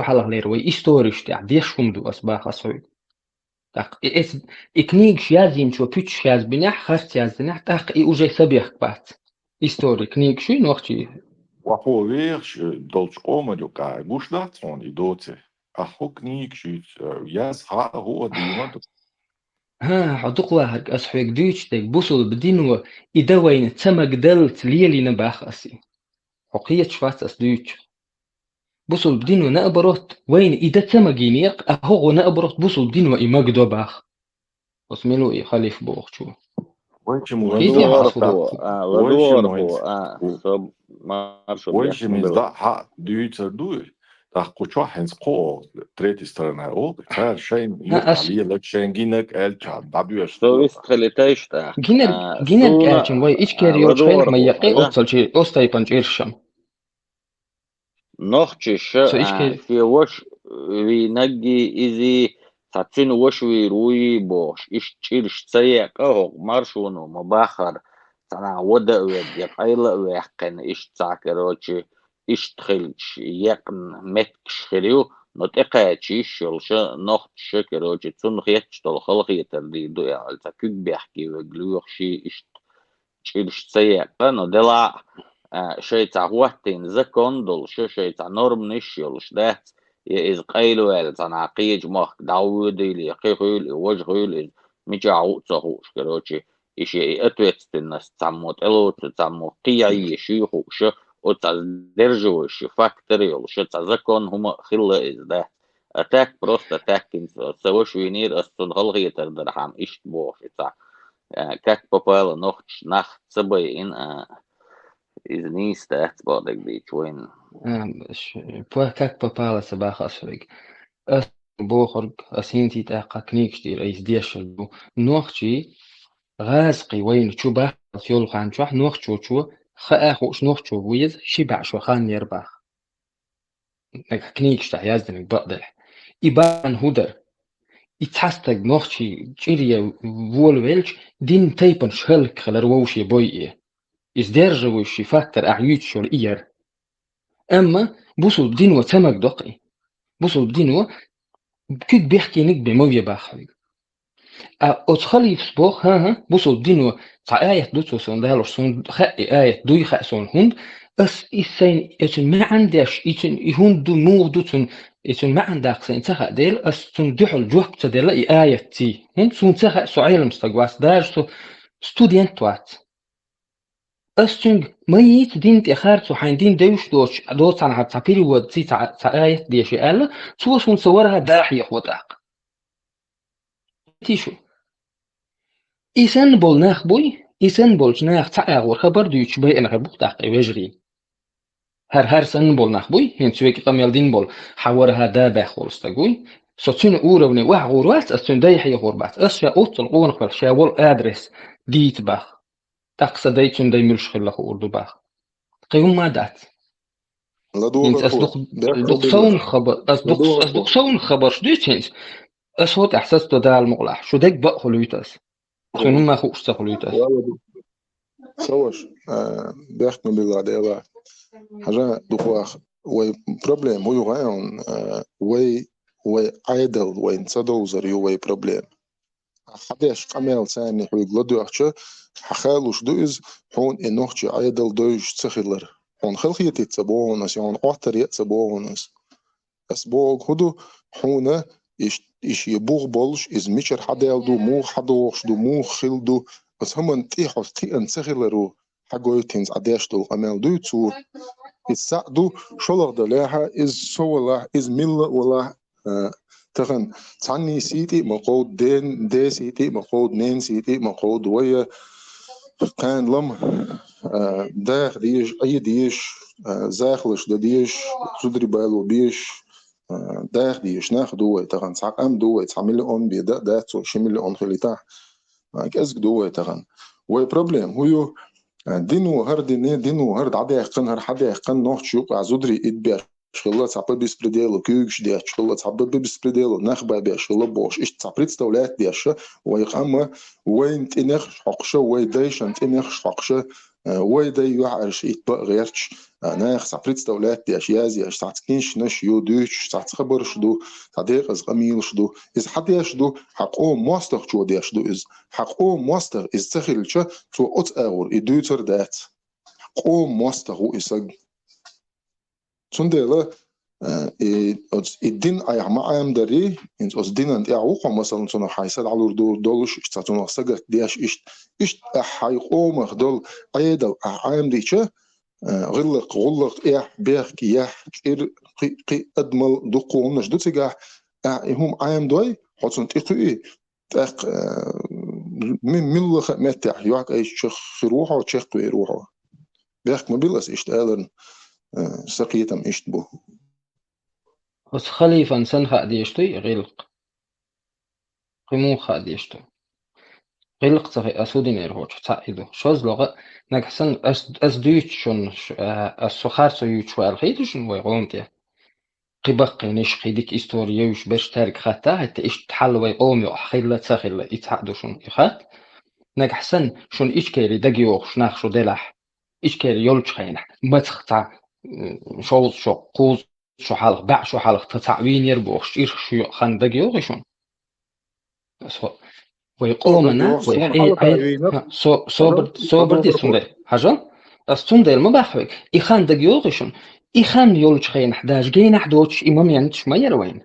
E: حاله لير وي استوريش تاع ديشهم دو اس باخص حويق تاق اس اكنيج شيازين شو بيتش شياز بنح خاص يازنح تاق اي اوجي سبيخ بات استوري كنيج شي نوختي
J: وحو ويرش دولش قوما جو قوش داتون إدوتي أخو كنيك شيت ياز هو ديما دو
E: ها حدق واحد اس حويق دويتش تاق بوصل بدينو إدوين تسمك دلت ليلي نباخ اسي حقية شفاس اس دويتش بوصل بدينو نقبرت وين إذا تمجينيق أهو نقبرت بوصل بدينو إمجدو باخ اسميلو إيه خليف بوخ شو
J: ويش
E: كيدي
J: مزدع
E: حصو
M: سب مارشو
J: ويش
M: بيحكم بلو
J: مزدع حق دويتر دوي تاق قوشوا حنس قو تريتي سترنا أو تار شين يوق
E: ها أس
J: عليه لك شين جينك قال تشعب دعبيوش
M: سو استخليتيش تا
E: جينر كارتن واي إيش كاريوت خيل ما يقي أوصل شيء أوستاي بانج إيرشم
M: نوختش
E: سو إيش كاري
M: في وش وينجي إذي تاتين وش ويروي بوش إيش تشيلش تسيق أهو مارشونو مباخر تنا ودا ويد قيلة ويحقن إيش تاكروتش إيش تخلش يقن متكش خليو نتقاتشي شلش نوختش كروتش تون خيتش تلخلق يترديدو يعني تكيك بيحكي وقلوخشي إيش تشيلش تسيق ندلع شيء تاع وقتين زكون دول شيء تاع نورم نشيلش ده إذ قيلوا على تناقيج مخ داود اللي قيل وجه اللي مجاو تصوش كروتشي إشي أتوت الناس تعمود إلو تعمود قيعي شيخو شو وتدرجوا شو فاكتوري ولا شو تزكون هما خلة إذ ده أتاك بروست أتاك سوش وينير أستون غلغي تردرحام إيش بوش تاع كاك بابالا نوختش نخ سبي إن إذ نيست أتبادك دي شوين
E: كاك بابالا سباخ أسفق أس بوخرج أسينتي تاقا كنيكش دي رئيس ديش نوختي غازقي وين شو باخ يول خان شوح نوختشو شو خاخوش نوختشو ويز شبع شو خان يرباخ نك كنيكش تاع يازدنك بقدح إبان هودر يتحستق نوختشي جيريا وول ويلش دين تايبن شهلك خلرووشي بوي إزدرجوشي فاكتر أعيوتشو الإير أما بوصل دينو تمك دقي بوصل دينو كيك بيحكي نك بموية باخوي أتخلي في سبوخ ها بوصل دينو آية دوتو سون دالوش سون خاء آية دوي خاء سون هند أس إسين إتن ما عندش إتن يهون دو نور دوتن إتن ما عندك سين تخا ديل أس تن دحل جوك تدل آية تي هند سون تخا سعيل مستقواس داج سو ستودينت وات أستنج ميت دين تأخرت وحين دين دوش دوت عن هتعبيري ودي آية دي شيء قال سو سون صورها داحي خداق تيشو إيسان بول ناخ بوي إيسان بول ناخ تعاور خبر دوش بي أنا خبوق داق وجري هر سن بول ناخ بوي هن سويك قميل دين بول حورها دا باخول استقوي سوتين أوروني واح غوروات أستن دايحي غوربات أشيا أوتل قون خبر شاول أدرس ديت باخ تقصد دايتون داي ملش خلا أردو باخ قيوم ما دات
F: لا دور
E: ينس أصدق صون خبر أصدق صون خبر شو ديتشنس أصوت إحساس تدا المغلح شو ديك بق خلويتاس شنو ما خوش تخلويتاس
F: سوش بيحكم بالله ده حاجة دخواخ وي بروبلم هو يغاون وي عيدل وين صدوزر يو بروبلم حداش قمال ثاني حوي غلدو أخشى حخالوش دوز هون إنوخشي عيدل دوش تسخيلر هون خلقيتي تسبونس هون أحتر يتسبونس أسبوغ هدو هون إيش يبوغ بولش إز ميشر حدال دو مو حدوش دو مو خلدو بس هم انتيحو تيئن تسخيلرو حقويتينز عداش دو قمال دو تصور السعدو شلغ دلاها إز سولا إز ملا ولا تغن تعني سيتي مقود دين سيتي مقود نين سيتي مقود ويا كان لم داخ ديش أي ديش زاخلش ديش صدري بالو بيش داخ ديش ناخ دوي تغن ساق أم دوي 9 مليون بيدا دا 20 مليون خليتاح كأزك دوي تغن وي بروبلم هو دينو هرد عدا قن هر حدا قن نوح شوق عزودري إدبيع شغلة صعبة بيسبريديلو كيوكش ديش شغلة صعبة بيسبريديلو نخبة بيش شغلة بوش إيش تصبريت استولات ديش ويقام وين تنخش حقشة وين ديش أنت تنخش حقشة وين دي يعرش يتبقى غيرش ناخ صبريت استولات ديش يازي إيش تعتكينش نش يو دوش تعتخبرش دو تعديق از غميلش دو إز حد يشدو حقو مواستخ شو ديش دو إز حقو مواستخ إز تخيلش تو أت أغور إدوتر دات حقو مواستخ هو إساق سندلا الدين أي عم دري إنت الدين أنت أعوق مثلا صنع حيسد على دولش إشتاتون سجت ديش إشت حيقوم مخدول أيدل عام ديشة غلق بيحكي يحكي قي أدمل دقون نش دوتجاه هم عام دوي حصن تقوي تق من ملخ متع يعك أي شخ روحه وشخ قوي روحه بيحكي مبلس إشتالن سقيتم إشتبه
E: بس خليفة إنسان خاديشتوي غلق قيمون خاديشتو غلق تغي أسودين إرهوش تعيدو شوز لغة نكسن أس دويتشون السخار يوتشو الخيتشون ويقومتي قبقي نش خيدك إستوريوش باش تارك خاتا حتى إيش تحل ويقومي وحخيلة تخيلة يتحدوشون يخات نكسن شون إيش كيري دقيوخ شناخ شو دلح إيش كيري يولش خينح متخطع شوز شو قوز شو حالق باع شو حالق تتعوين يربوخ إيش شو خان دقيوخشون ويقومنا ويحيي صوبر دي سندل حاجة السندل ما بحوي إخان دقيوغشون إخان يولش خين 11 جين 11 إمام ينتش ما يروين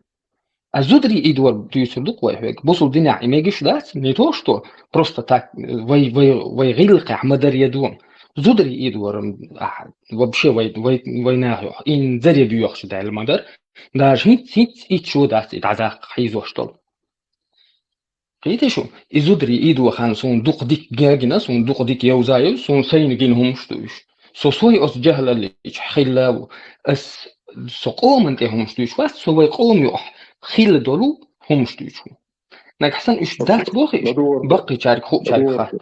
E: الزودري إدوار بيسردق ويحويك بوصل دينا إميجش دات نيتوشتو بروستا تاك وي غيلق عمدر يدون زودري إدوار وبشي وي ناهيو إن زري بيوخش دا المدر داش هيت شو دات إتعزاق حيزوشتول قيتشو إزودري إيدو خان سون دوق ديك جاجنا سون دوق ديك يوزايو سون سين جينهم شتوش سوي أس جهل اللي خلاو أس سقوم أنتهم شتوش بس سوي قوم يوح خيل دولو هم شتوش نكحسن إيش دات بوخي بقي شارك خو شارك خات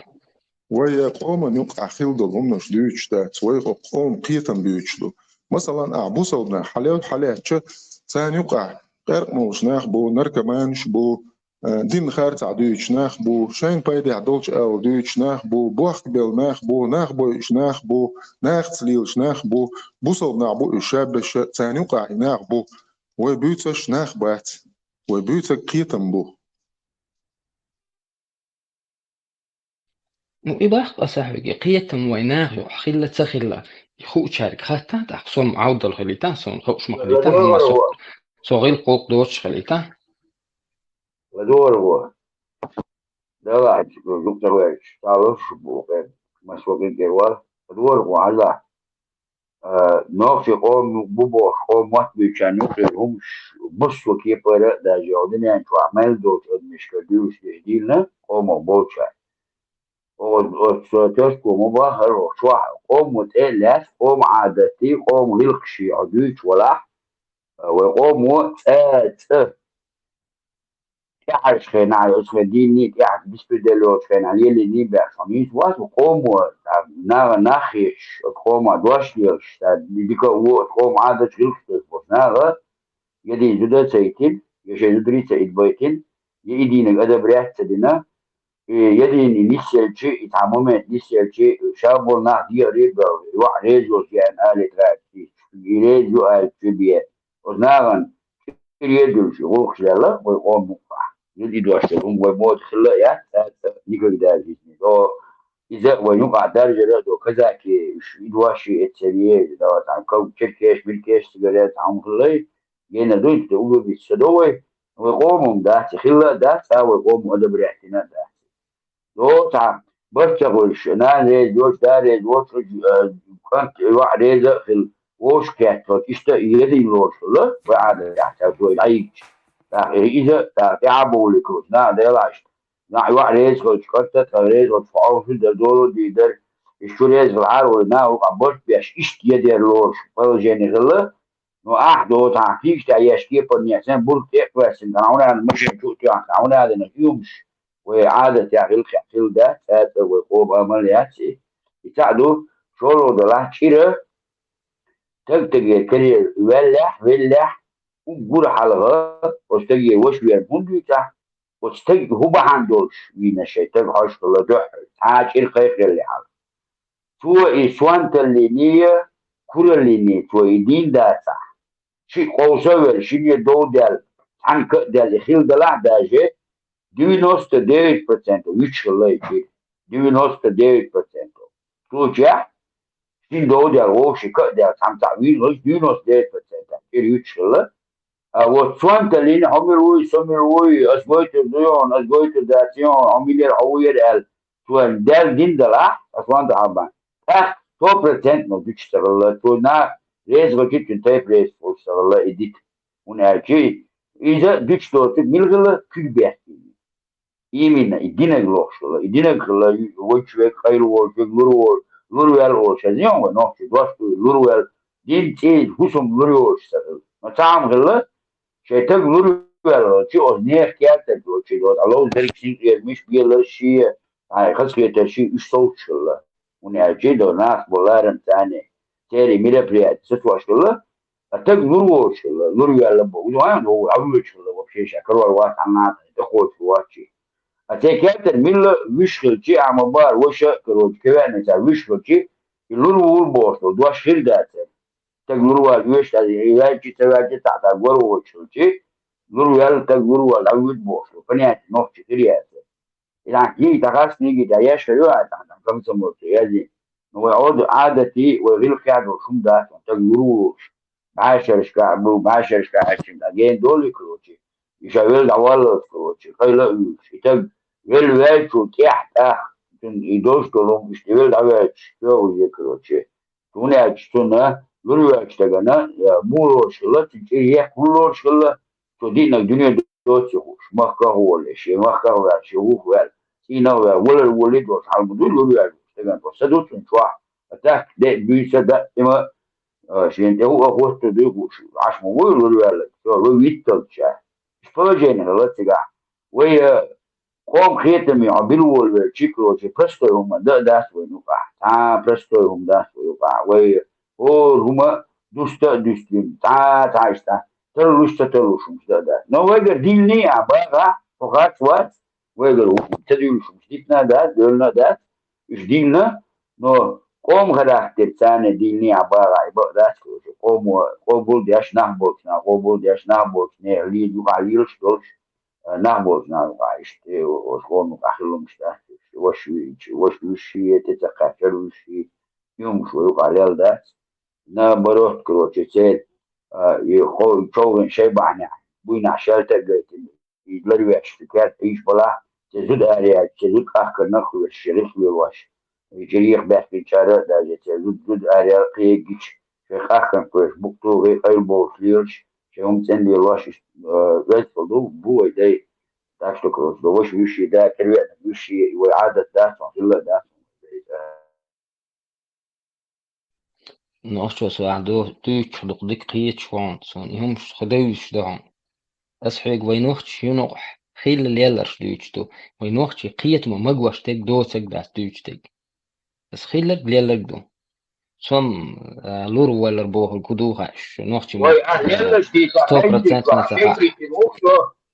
F: ويا قوم يقع خيل دول هم شتوش دات ويا قوم قيتم بيوشلو مثلا أعبوسا حالات شو ثاني يقع غير موش ناخبو نركمانش بو دين خارج عدوش ناخبو شين بايدي عدولش أو دوش ناخبو بوخبل ناخبو إش ناخبو ناختليلش ناخبو بوصل ناخبو إشابش تانيوقع ناخبو وبيوتش ناخبات وبيوتك قيتم بو
E: مو إباخ أصاحبي قيتم ويناغ يحخلة تخلة يخو شارك خاتا تحصل عودة الخليتان سون خوش مخليتان هما صغير قوق دوش خليتان
K: ودور هو ده واحد دكتور ويش تعرف شو مسوق الجوال ودور هو على نوفي قوم بوبو قوم وقت بيشان يقرهم بص وكيف بدأ ده جودين يعني شو عمل دوت مش كدوش جديدنا قوم بوشة وتشكو مباهر وشو قوم متألف قوم عادتي قوم هلقشي عدوش ولا وقوم وقت تعرف خينا على ديني تعرف بيسبدلو خينا عليه ني بخميس وقت وقوم ناخيش قوم دوشليش ديكو قوم عادة خلقت بسنا يدي جدا سيتين يشي جدري سيد بيتين يدين الأدب ريحت سدنا يدين نسيلشي يتعممت نسيلشي شابو ناح دي ريبا يوح ريزو يعني آلة راتي يريزو آلة تبيه وزناغن يدوش غوخ جالا ويقوم مقع يدي دوشتهم ويموت خلا يا نيكو دارجي دو إذا وينقع درجة دو كذا كي يدواشي اتسريه دو تعم كو تشكيش بالكيش سجلات عم خلاي جينا دوت تقولوا بالسدوي ويقوموا ده خلا ده ويقوموا أدب ريحتنا ده دو تعم بس تقولش أنا دوش داري دوش كنت واحد ريزة في وش كات فكيشتا يدي لوش لا وعاد يحتاج شوي عيش إذا تعبوا لكروز ده لاش واحد ريز كوش كات ريز وتفعل في الدور ديدر الشو ريز العار ونا وقبض بيش إشت يدي لوش فالجيني غلا نو أحدو تعفيش تعيش كيف النيسان بول تقوس إن كانوا أنا مش نشوف كانوا هذا نفيهمش وعادة تعمل خيل ده وقوم عمليات يساعدوا شغله ده لا شيء تلتقي كرير ولح وقول حلقة واستجي وش ويا مندوتا واستجي هو بحندوش وين الشيطان حاش الله دح عاش الخير اللي حال تو إسوان اللينية كل اللينية تو يدين ده صح شيء قوسوي شيء يدودل عن كدل خيل دلع داجة 99% ويش الله يجي 99% تو جاه شيء دودل هو شيء كدل عم تعويل هو 99% يريش الله وسوان تلين عمروي سمروي أسبوعت الديون أسبوعت الداتيون عميل الحوير ال سوان دال دين دلع أسوان تعبان 2% ما بيشتغل تو نا ريز وكيت تنتهي ريز وشتغل إديت ونأكيد إذا دكتور تميل كل بيحكي يمينا يدينا غلوش ولا يدينا غلا وجهك خير وجهك لورول وش هذيهم ونوش دوش لورول دين تيج حسم لورول شتغل ما تعم غلا شيء لورول شيء أزنير كيات شيء دوت الله ذلك شيء مش بيلا شيء هاي خلاص كيت شيء إيش صوت شلا ونأكيد الناس بولارن ثاني تري ميلا بريات ستواش ولا أتاك لورول شلا لورول لبوا وين هو أول شلا وبشيء شكروا الوقت عنا تقول واتشي أتكلم من ويشكل شيء عم بار وشة كروت كمان نتا ويشكل شيء يلون بورتو دواش هيل داته تقولوا ويش هذه يلاقي تواجد تحت أقوله ويشكل شيء قولوا تقولوا الأول بورتو فنيات نوفي كرياته إذا كي تقاس نيجي دايش كيوه تحت كم سموت يعني هو عادتي وغير قاعد وشوم ده تقولوا معاشرش كعبو معاشرش كعشين أجين دول كروتي يشغل دعوة كروتي قيل يتق غير شو تحت يدوش كلهم يشتغل دعوة شو يكروتي تونا أشتنا غير أشتغلنا مو شغلة تجيه كل شغلة تدينا الدنيا دوت يخش ما كهو ولا شيء ما كهو ولا شيء هو ولا هنا ولا الولد وصار بدول ولا اشتغل بس دوت نشوف أتاك ده بيسا ده إما شين هو أخوته ده عش مول ولا هو ويتل شيء فوجين هلا تجا ويا قوم خيتم يعبلوا الشكل برستو هم ده وينوقع برستو هم ده ويوقع ويا هم دوستين تعيشتا تلوش مش ده نو وجر ديني عبارة فقط وات ويقولوا تدري شو جديدنا ده دولنا ده جديدنا نو قوم خلاص تاني ديني عبارة ذات قوم بول دياش نحبوش قوم بول دياش نحبوش نعلي يوقع ليش دولش نحبوش نعيش وشون مقاخلهم مش وش تتقاتل وش يوم شو يوقع ليل ده نا بروح كروتشيت يخو يشوفن شيء بعنا بوين عشان تلقى يدلري اشتكات ايش بلا تزود اريا تزود اخر نخو الشريك بالواش يجريخ بحث بيشارة دا تزود اريا قيقش شيخ اخر كويس بوكتو غير ايبو فليرش شيهم تندي الواش غير فضو بو ايدي تاشتو كروس دوش يوشي دا كروية يوشي وعادة دا صحيلا دا
E: نوشو سواعدو دوش دق قيت شوان سون يهم خدوش دهان أسحق وينوخش ينوح خيل اللي يلرش دوشتو وينوخش قيت ما مجوش تك دوسك داس دوشتك بس خيلك بليلك دو صم لور ولا ربوه الكدوهاش نوخش
K: وي أهلا شتيتا
E: 100% مساحة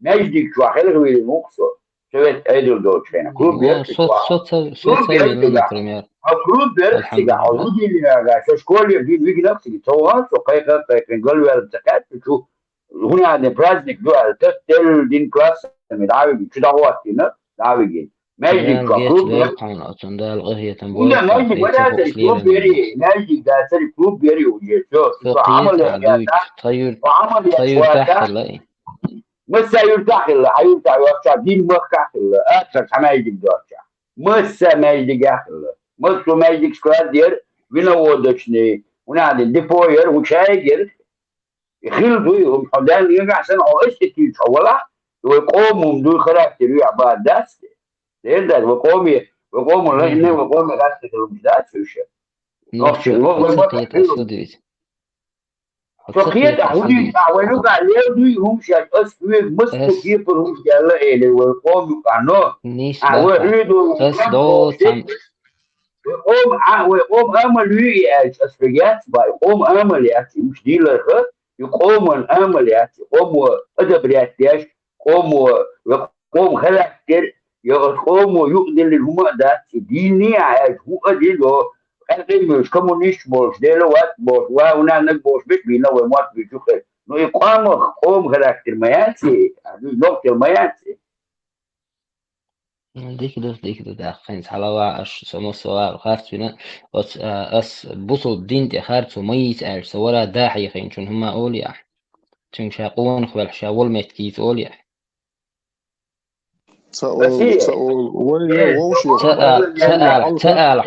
K: نجدك شو خير غير المقصود شوية أيدل دوتش فينا كروب بيرتك
E: صوت سوي لنا بريمير
K: كروب بيرتك عودي اللي ناقا شو شكول يبدي بيجي نفسك توان سو قيقا نقول له الزكاة شو هنا عند برازنك دو التستل دين كلاس مدعوي شو دعواتنا دعوي ما يجيك كروب بيرتك
E: لا الغهية
K: لا ما يجيك ولا تري كروب بيري ما يجيك ده تري كروب بيري وجي شو عمل يا
E: طيور تحت لا
K: مسا يرتاح الله حيرتاح يرتاح دين مخاخ الله أكثر ما يجيك دارشة مسا ما يجيك الله مسا ما يجيك سكرات دير وينودشني ونادي ديبوير وشايجر يخيل دوي حدان يرجع سنة أو إيش تيجي ولا ويقوموا بدون خراج يرجع بعد داس ده وقوموا لا إنه وقوموا داس المجدات في الشيء فقيت عودي تعوينو قال لي هم شاد اسوي مستقيم هم قال لي والقوم كانوا عودوا
E: بس دو تم
K: وقوم عملوا اسفيات باي قوم عمليات مش دي له يقوم العمليات قوم ادبريات ديش قوم خلاكر يقوم يقدر للمؤدات ديني عايز هو اديله مش كومونيست بوش ديلو وات بوش وانا نبوش بيت بينا ومات بيشوفه نو يقام قوم خلاكتر مياتي نقطة مياتي
E: ديك ده خنس حلاوة أش سمو سوار خارج فينا أس بوصل الدين دي خارج وميت أش سوارا داحي خين شون هما أولياء شون شاقون خبر شاول متكيت أولياء
F: سأل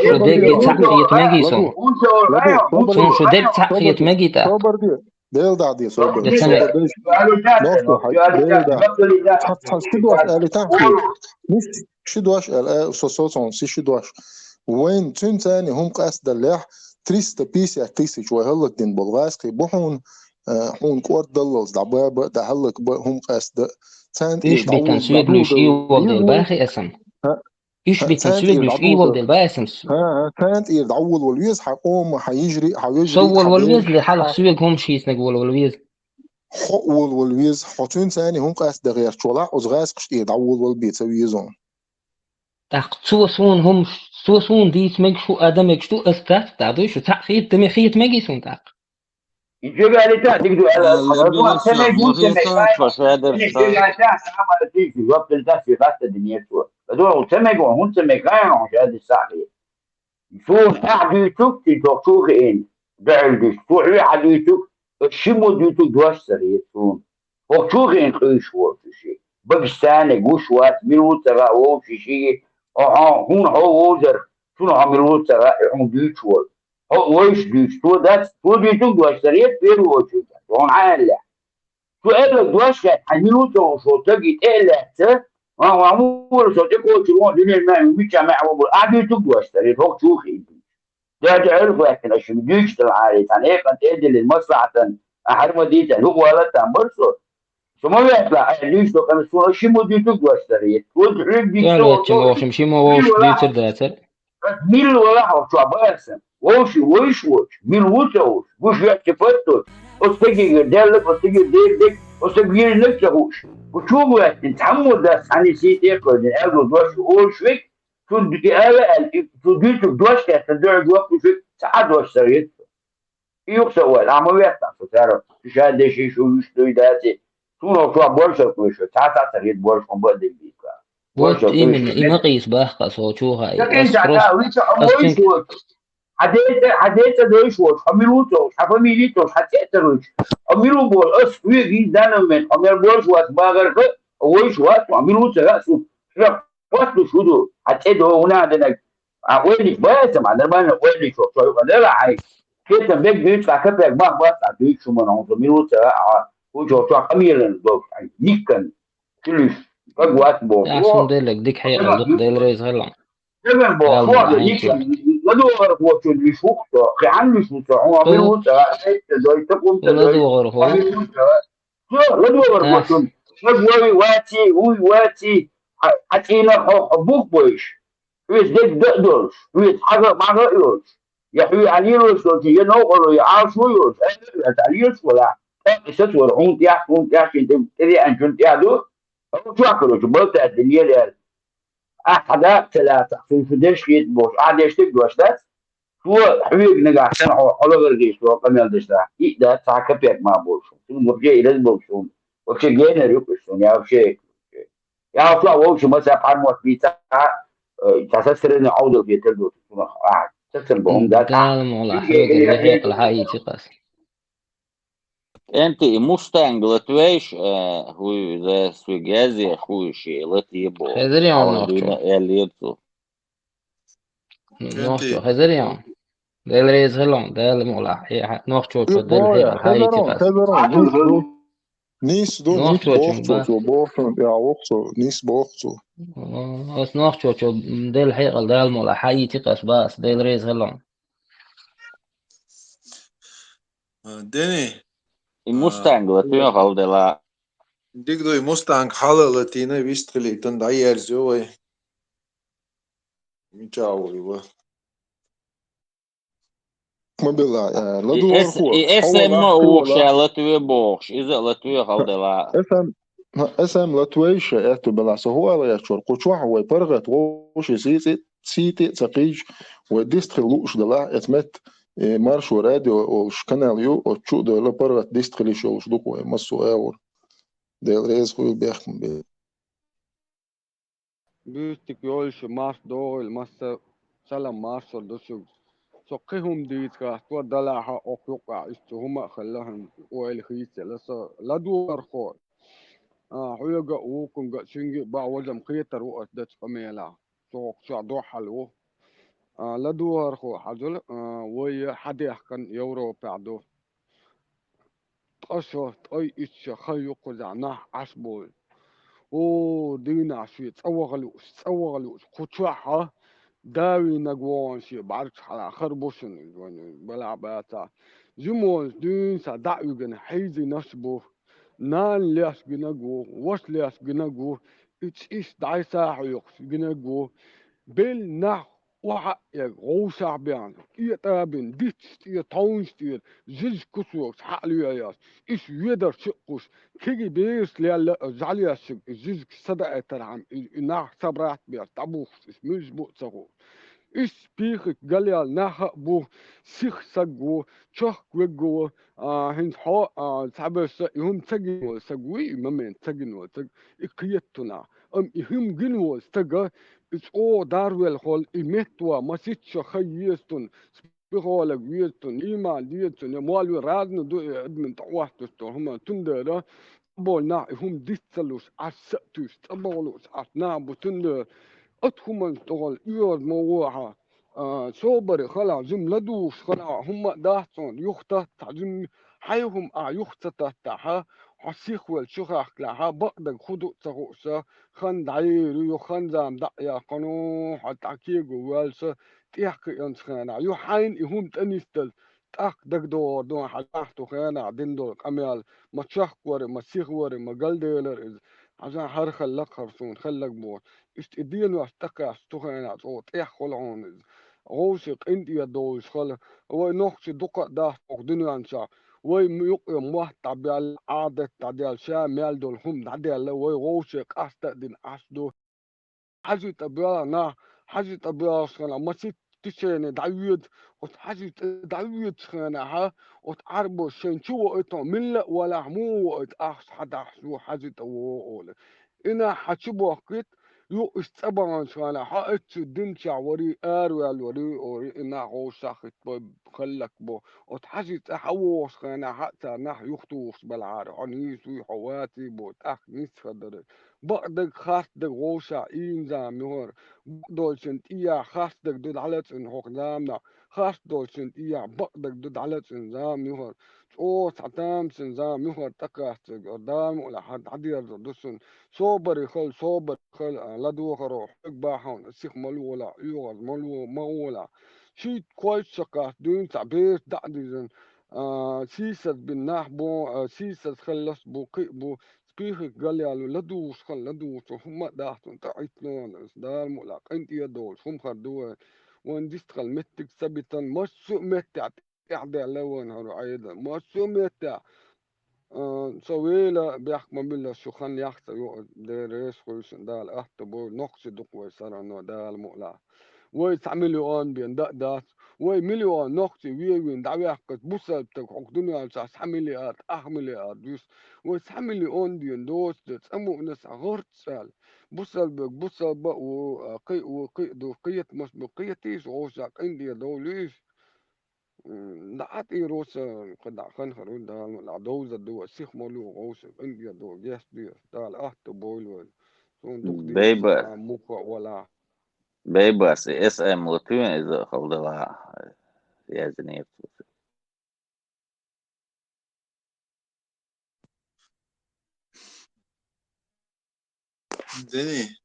E: شو ديك تحقية مجيسون شون شو ديك تحقية مجيتا
F: ديل دا دي صوب نوصل ديل دا شدواش آلي تحقية مش شدواش صوصون سي شدواش وين تون تاني هم قاس دلاح تريستا بيسي أكتيسي شوي هلك دين بلغاسقي بحون حون كوات دلوز دعبابا دا هلك هم قاس دا
E: إيش بتنسويق لوش إيوال ديل باخي اسم إيش بتنسويق لوش إيوال ديل باخي اسم
F: كانت يدعول والويز حقوم حيجري
E: صول والويز لحلق سويق هم شيس نقول والويز
F: حقول والويز حطون ثاني هم قاس دغير شولا وزغاس قشت يدعول والبيت سويزون
E: سوسون ديت مجشو آدمك شو أستاذ تعدو شو تحقيت تمخيت مجيسون تاق
K: يجب على تقدر على وقت الدفع بس الدنيا شو بدون تمجوا هم تمجانا هذا الساعة يشوف أحد يتوك تدخلين بعد شوي أحد يتوك الشمو يتوك دواش سريتون وشوفين خيش وقت شيء باكستان جوشوات ملوت ترى أو شيء هون هو وزر شنو عملوا ترى هم ديشوال هو ويش ديش تو ده تو ديتوك دواش سريت بيرو وشيء هون عالة تو إيه دواش عملوا تو شو تجي إيه عمول صدق وشلون دنيا ما يمشي مع أبو أبي تقوى اشتري فوق شوخي ده تعرف لكن عشان يجيش العالي يعني إيه كنت أدي للمصلحة أحرم ديته هو ولا تمرسه ثم يطلع ليش لو كان سوى شيء مودي تقوى اشتري وتحب
E: ديك شيء ما وش ديتر داتر
K: ميل ولا هو شو باسم وش ميل وش يحتفظ أستجي ديلك أستجي ديلك وسبيل نفسه وشوفوا تتحمل ده عن سيتي كون أبو دوش أول شوي تود بتقال تودي تدوش تدور دوش شوي ساعات دوش سريت يقصوا العمليات تعرف تشاهد شيء شو يشتري داتي شو بورشة كويش ساعات سريت بورش من بعد البيت
E: وات
K: بورشة
E: إيه
K: كويش
E: من إيه ما قيس باخ صوتشو هاي
K: لكن
E: أس
K: تعال
E: فروس
K: ويش
E: أس
K: أمويش
E: تشنك
K: حديث دوش وش أميروتو حفميليتو حتى تروش أميرو بول أس ويجي دانا من أمير بولش وات باغر ويش وات أميروتو رأسو وات شودو حتى ده هنا عندنا وين بس ما ده ما وين شو شو ده لا عاي كده بيج بيج كده ما بس عديك شو من عنده أميروتو هو شو شو أمير دوش يمكن كلش وات بول
E: أحسن ديلك ديك حقيقة الدق ديل ريز هلا
K: Even
E: دال
K: boh,
E: مولا
K: guarda,
E: هاي
K: dice,
E: تيقة
K: ladoro cuocio il frutto, che hanno il frutto, un
E: تو
K: minuto, doi punti,
E: ولا
K: doi,
E: دوغر
K: un
E: هو
K: minuto, ladoro cuocio,
E: أحسن
K: ladoro واتي, حكينا حبوك بوش, ويش ديك دقدرش, ويش حاجة ما رأيوش, يا حبيبي عليلوش, لو تيجي نوقلو يعاشويوش, تعليلوش ولا, إيش ورحون تياح, تدري أن كنت يعدو, أو شو أكلوش, بلت الدنيا اللي أحد ثلاثة في دش يتبوش قاعد يشتك دوشتات هو حبيب نقع سنة حلو غرقيش وقميل دشتا إيدا تعكبيك ما بوشون ثم وبجي إلى بوشون وبشي جينا ريوكشون يا وبشي يا أطلع ووشو مسا بحرموت بيتا تسسرين عودة في تلدو تكون قاعد تسل بهم ذات
E: دال مولا
K: يجي
E: حلقة اللي
K: إلى
E: حقيقة الحقيقة تيقة
M: انت موستانج لتويش هو ذا سويجازي خوشي لتيبو
E: خزريان
M: على
E: نوخشو
M: دونا اليتو
E: نوخشو
A: كنتي
E: خزريان ديل ريز هلا دال مولا حقيقة نوخشو شو ديل
F: Boja,
E: حقيقة الحقيقة تيقة
F: nis do nis
E: نوخشو شو
F: bochco
E: باخ
F: cho bochco ja oxo nis bochco
E: بس نوخشو شو ديل حقيقة دال مولا حقيقة تيقة باس ديل ريز هلا
A: ديني
M: موستانج لتويش هل دلا
A: ديك دوي مستانك حالة لاتينا بيستخلي تندعير زوي ميشاوي و
F: ما بالله لا دوار خو
M: اسم
F: حول
M: ما
F: احكي
M: وخش
F: ولا
M: لتوي بوخش اذا لتوي هل دلا
F: اسم لا تويش اتو بلا سهو ولا يشور قوشوا هو برغت وش سيتي تقيج وديست خلوش دلا اتمت مارش ورادي وش كانال يو وتشو دلا برغت ديست خليش وش دوكو مسو اور ديل ريز خو بيخم بي
L: Büyük yolş mars doğul masa salam mars dosu سقيهم ديتكا ودلعها أقوقع استهما خلاهم ويلخيس لسا لدور خور حيوغا وكونغا سينجي با وزم قيتر وقت دات قميلا سوق شعدو حلو لدور خو حزل وي حديح كان يورو بعدو تقشو تقي إتش خيوق زعنا عشبول او دينا عشوية تسوغلوش خطوحة داوي نقوان شي بعرفش على خربوشن يعني بلا باتا جمول دين سا دعوي جن حيزي نشبو نان ليش جنقو وش ليش جنقو إيش دعي ساحو يقش جنقو بيل نح وحق غوشع بيان تابن ديتش تونش زيج كسوكس حقلو ياس إيش يدر شقوش كيجي بيس ليال زعليا شق زيج صدق ترعم نح صبرات بيار تابوخ مش بوتسغو إيش بيخك قليال نح بو سيخ سقو شخ وقو هن حو تعبس يهم تجنو سقوي ممن تجنو تج إقيتنا يهم جنو استجا it's all darwell hol imetwa masitcha khayestun spihola gwestun ima dietun malwi radnu do admin tawahtu huma tundera bolna hum ditsalus asatus tabolus atna butunda أتهم تقول يور موضوعها صوبر خلا زم لدوش خلا هم داحسون يخته تعزم حيهم يخته تحها حسيخ والشخاخ لها بقدر خدو تغوصة خان دعير يو خان زام دعيا قنو حتى كيغو والسا تيحك ينسخانا يو حين يهم تنستل تاك دك دور حلاحتو خانا دندو كميال ما تشخور ما سيخور ما قلديلر عشان حرخل لك خرسون خلك بور استدين واستقع استخينا صوت إيه خلعون غوشق انت يا دوش خلا هو نخش دقة ده تقدني انشا ويقيم واحد تعبير عادة تعبير شامل دول هم تعبير لو ويغوشك أستأذن أسدو حاجة تبيانا حاجة تبيا خنا ما تشين دعيد وحاجة دعيد خنا ها وتعربوا شين شو إتو ملة ولا مو أخس حدا شو حاجة تقول إنا حشبوا وقت يو استبان شانا حقت الدين شعوري وري إنا هو شاخت خلك بو وتحجي تحوش خانا حتى نح يخطوش بالعار عنيس وحواتي بو تأخنيس خدر بقدك خاص دك غوشا إنزا مهور بقدول شنت إيا خاص دك دود علت إن حقدامنا خاص دول شنت إيا بقدك دود علت إن زام مهور او تعتام سنزام مهور تكاست قدام ولا حد عدير دوسن صوبر خل لدو خروح باحون السيخ ملولا يوغز ملو مولا شيت كويس شكاست دون تعبير دعديزن سيسد بالناح بو سيسد خلص بو قي بو سبيخك قال يالو لدوش خل لدوش هم داحتون تعيتلون اسدار مولا قنت يدول هم خردوه وان ديستخل متك سبتا مشو متع إحدى لون هرو عيدا مشو متع سويلا بيحكم بالله شو خان يحت يقعد ديريس خوش دال احتبو نقص دقوة سرانو دال مقلع وي تعملوا بين دات وي مليون نقطي وين دعوي حقت بوسل تك حقدني على ساس حمليات أحمليات دوس وي تعملوا بين دوس تسمو ناس غرت سال بوسل بوسل بق وقي دو قيت مش بقيتيش غوشك عندي دوليش دعات روسا قد عخان خرون دا العدوزة دو السيخ مولو غوش عندي دو جيس دي دا الأحت بول سون دوك دي
M: بيبر
L: موكا ولا
M: بيبر اس ام وتون إذا خلدها يا زنيت
A: دني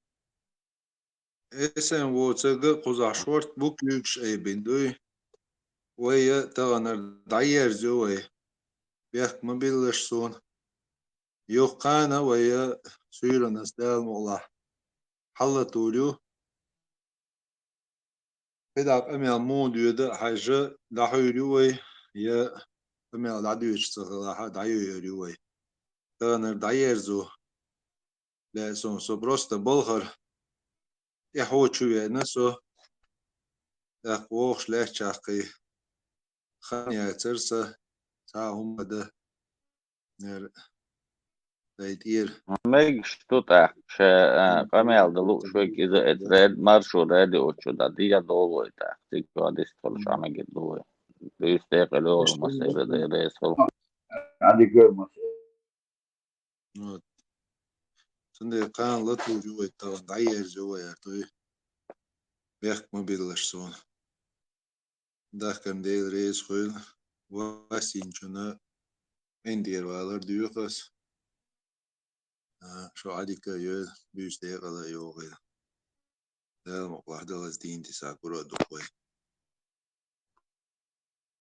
A: اسم وتسجل قزع شورت بوك يوكش أي بندوي ويا تغنر دعير زوي بيحك ما بيلش سون يوقانا ويا سيرا نسدال مغلا حلا توليو بدك أمي المون ديودا حاجة دحيريوي يا أمي العديوش تغلا دعيريوي تغنر دعير زو لا سون سبروست بلغر يحوشو يا نسو يقوخش لا شاقي خانيا ترسا تاهم بده نر دايتير
M: ميج شتوتا قامي على دلوق شوي إذا اتراد مارشو رادي أوتشو دا دي دولو إتا تيكو ديس تولش عمي جدوه بيستيق له
A: مش
M: المصير دي ريس
K: عندي كير مصر
A: سندي قان لطو جوا التغن دعير جوا يا توي بيحك ما بيلش سون ده كان ديل ريس خويل واسين شنا اندير والر ديوخس شو عادي كيول بيستيق على يوغي ده مقلح دلس دين تساكورا دخوي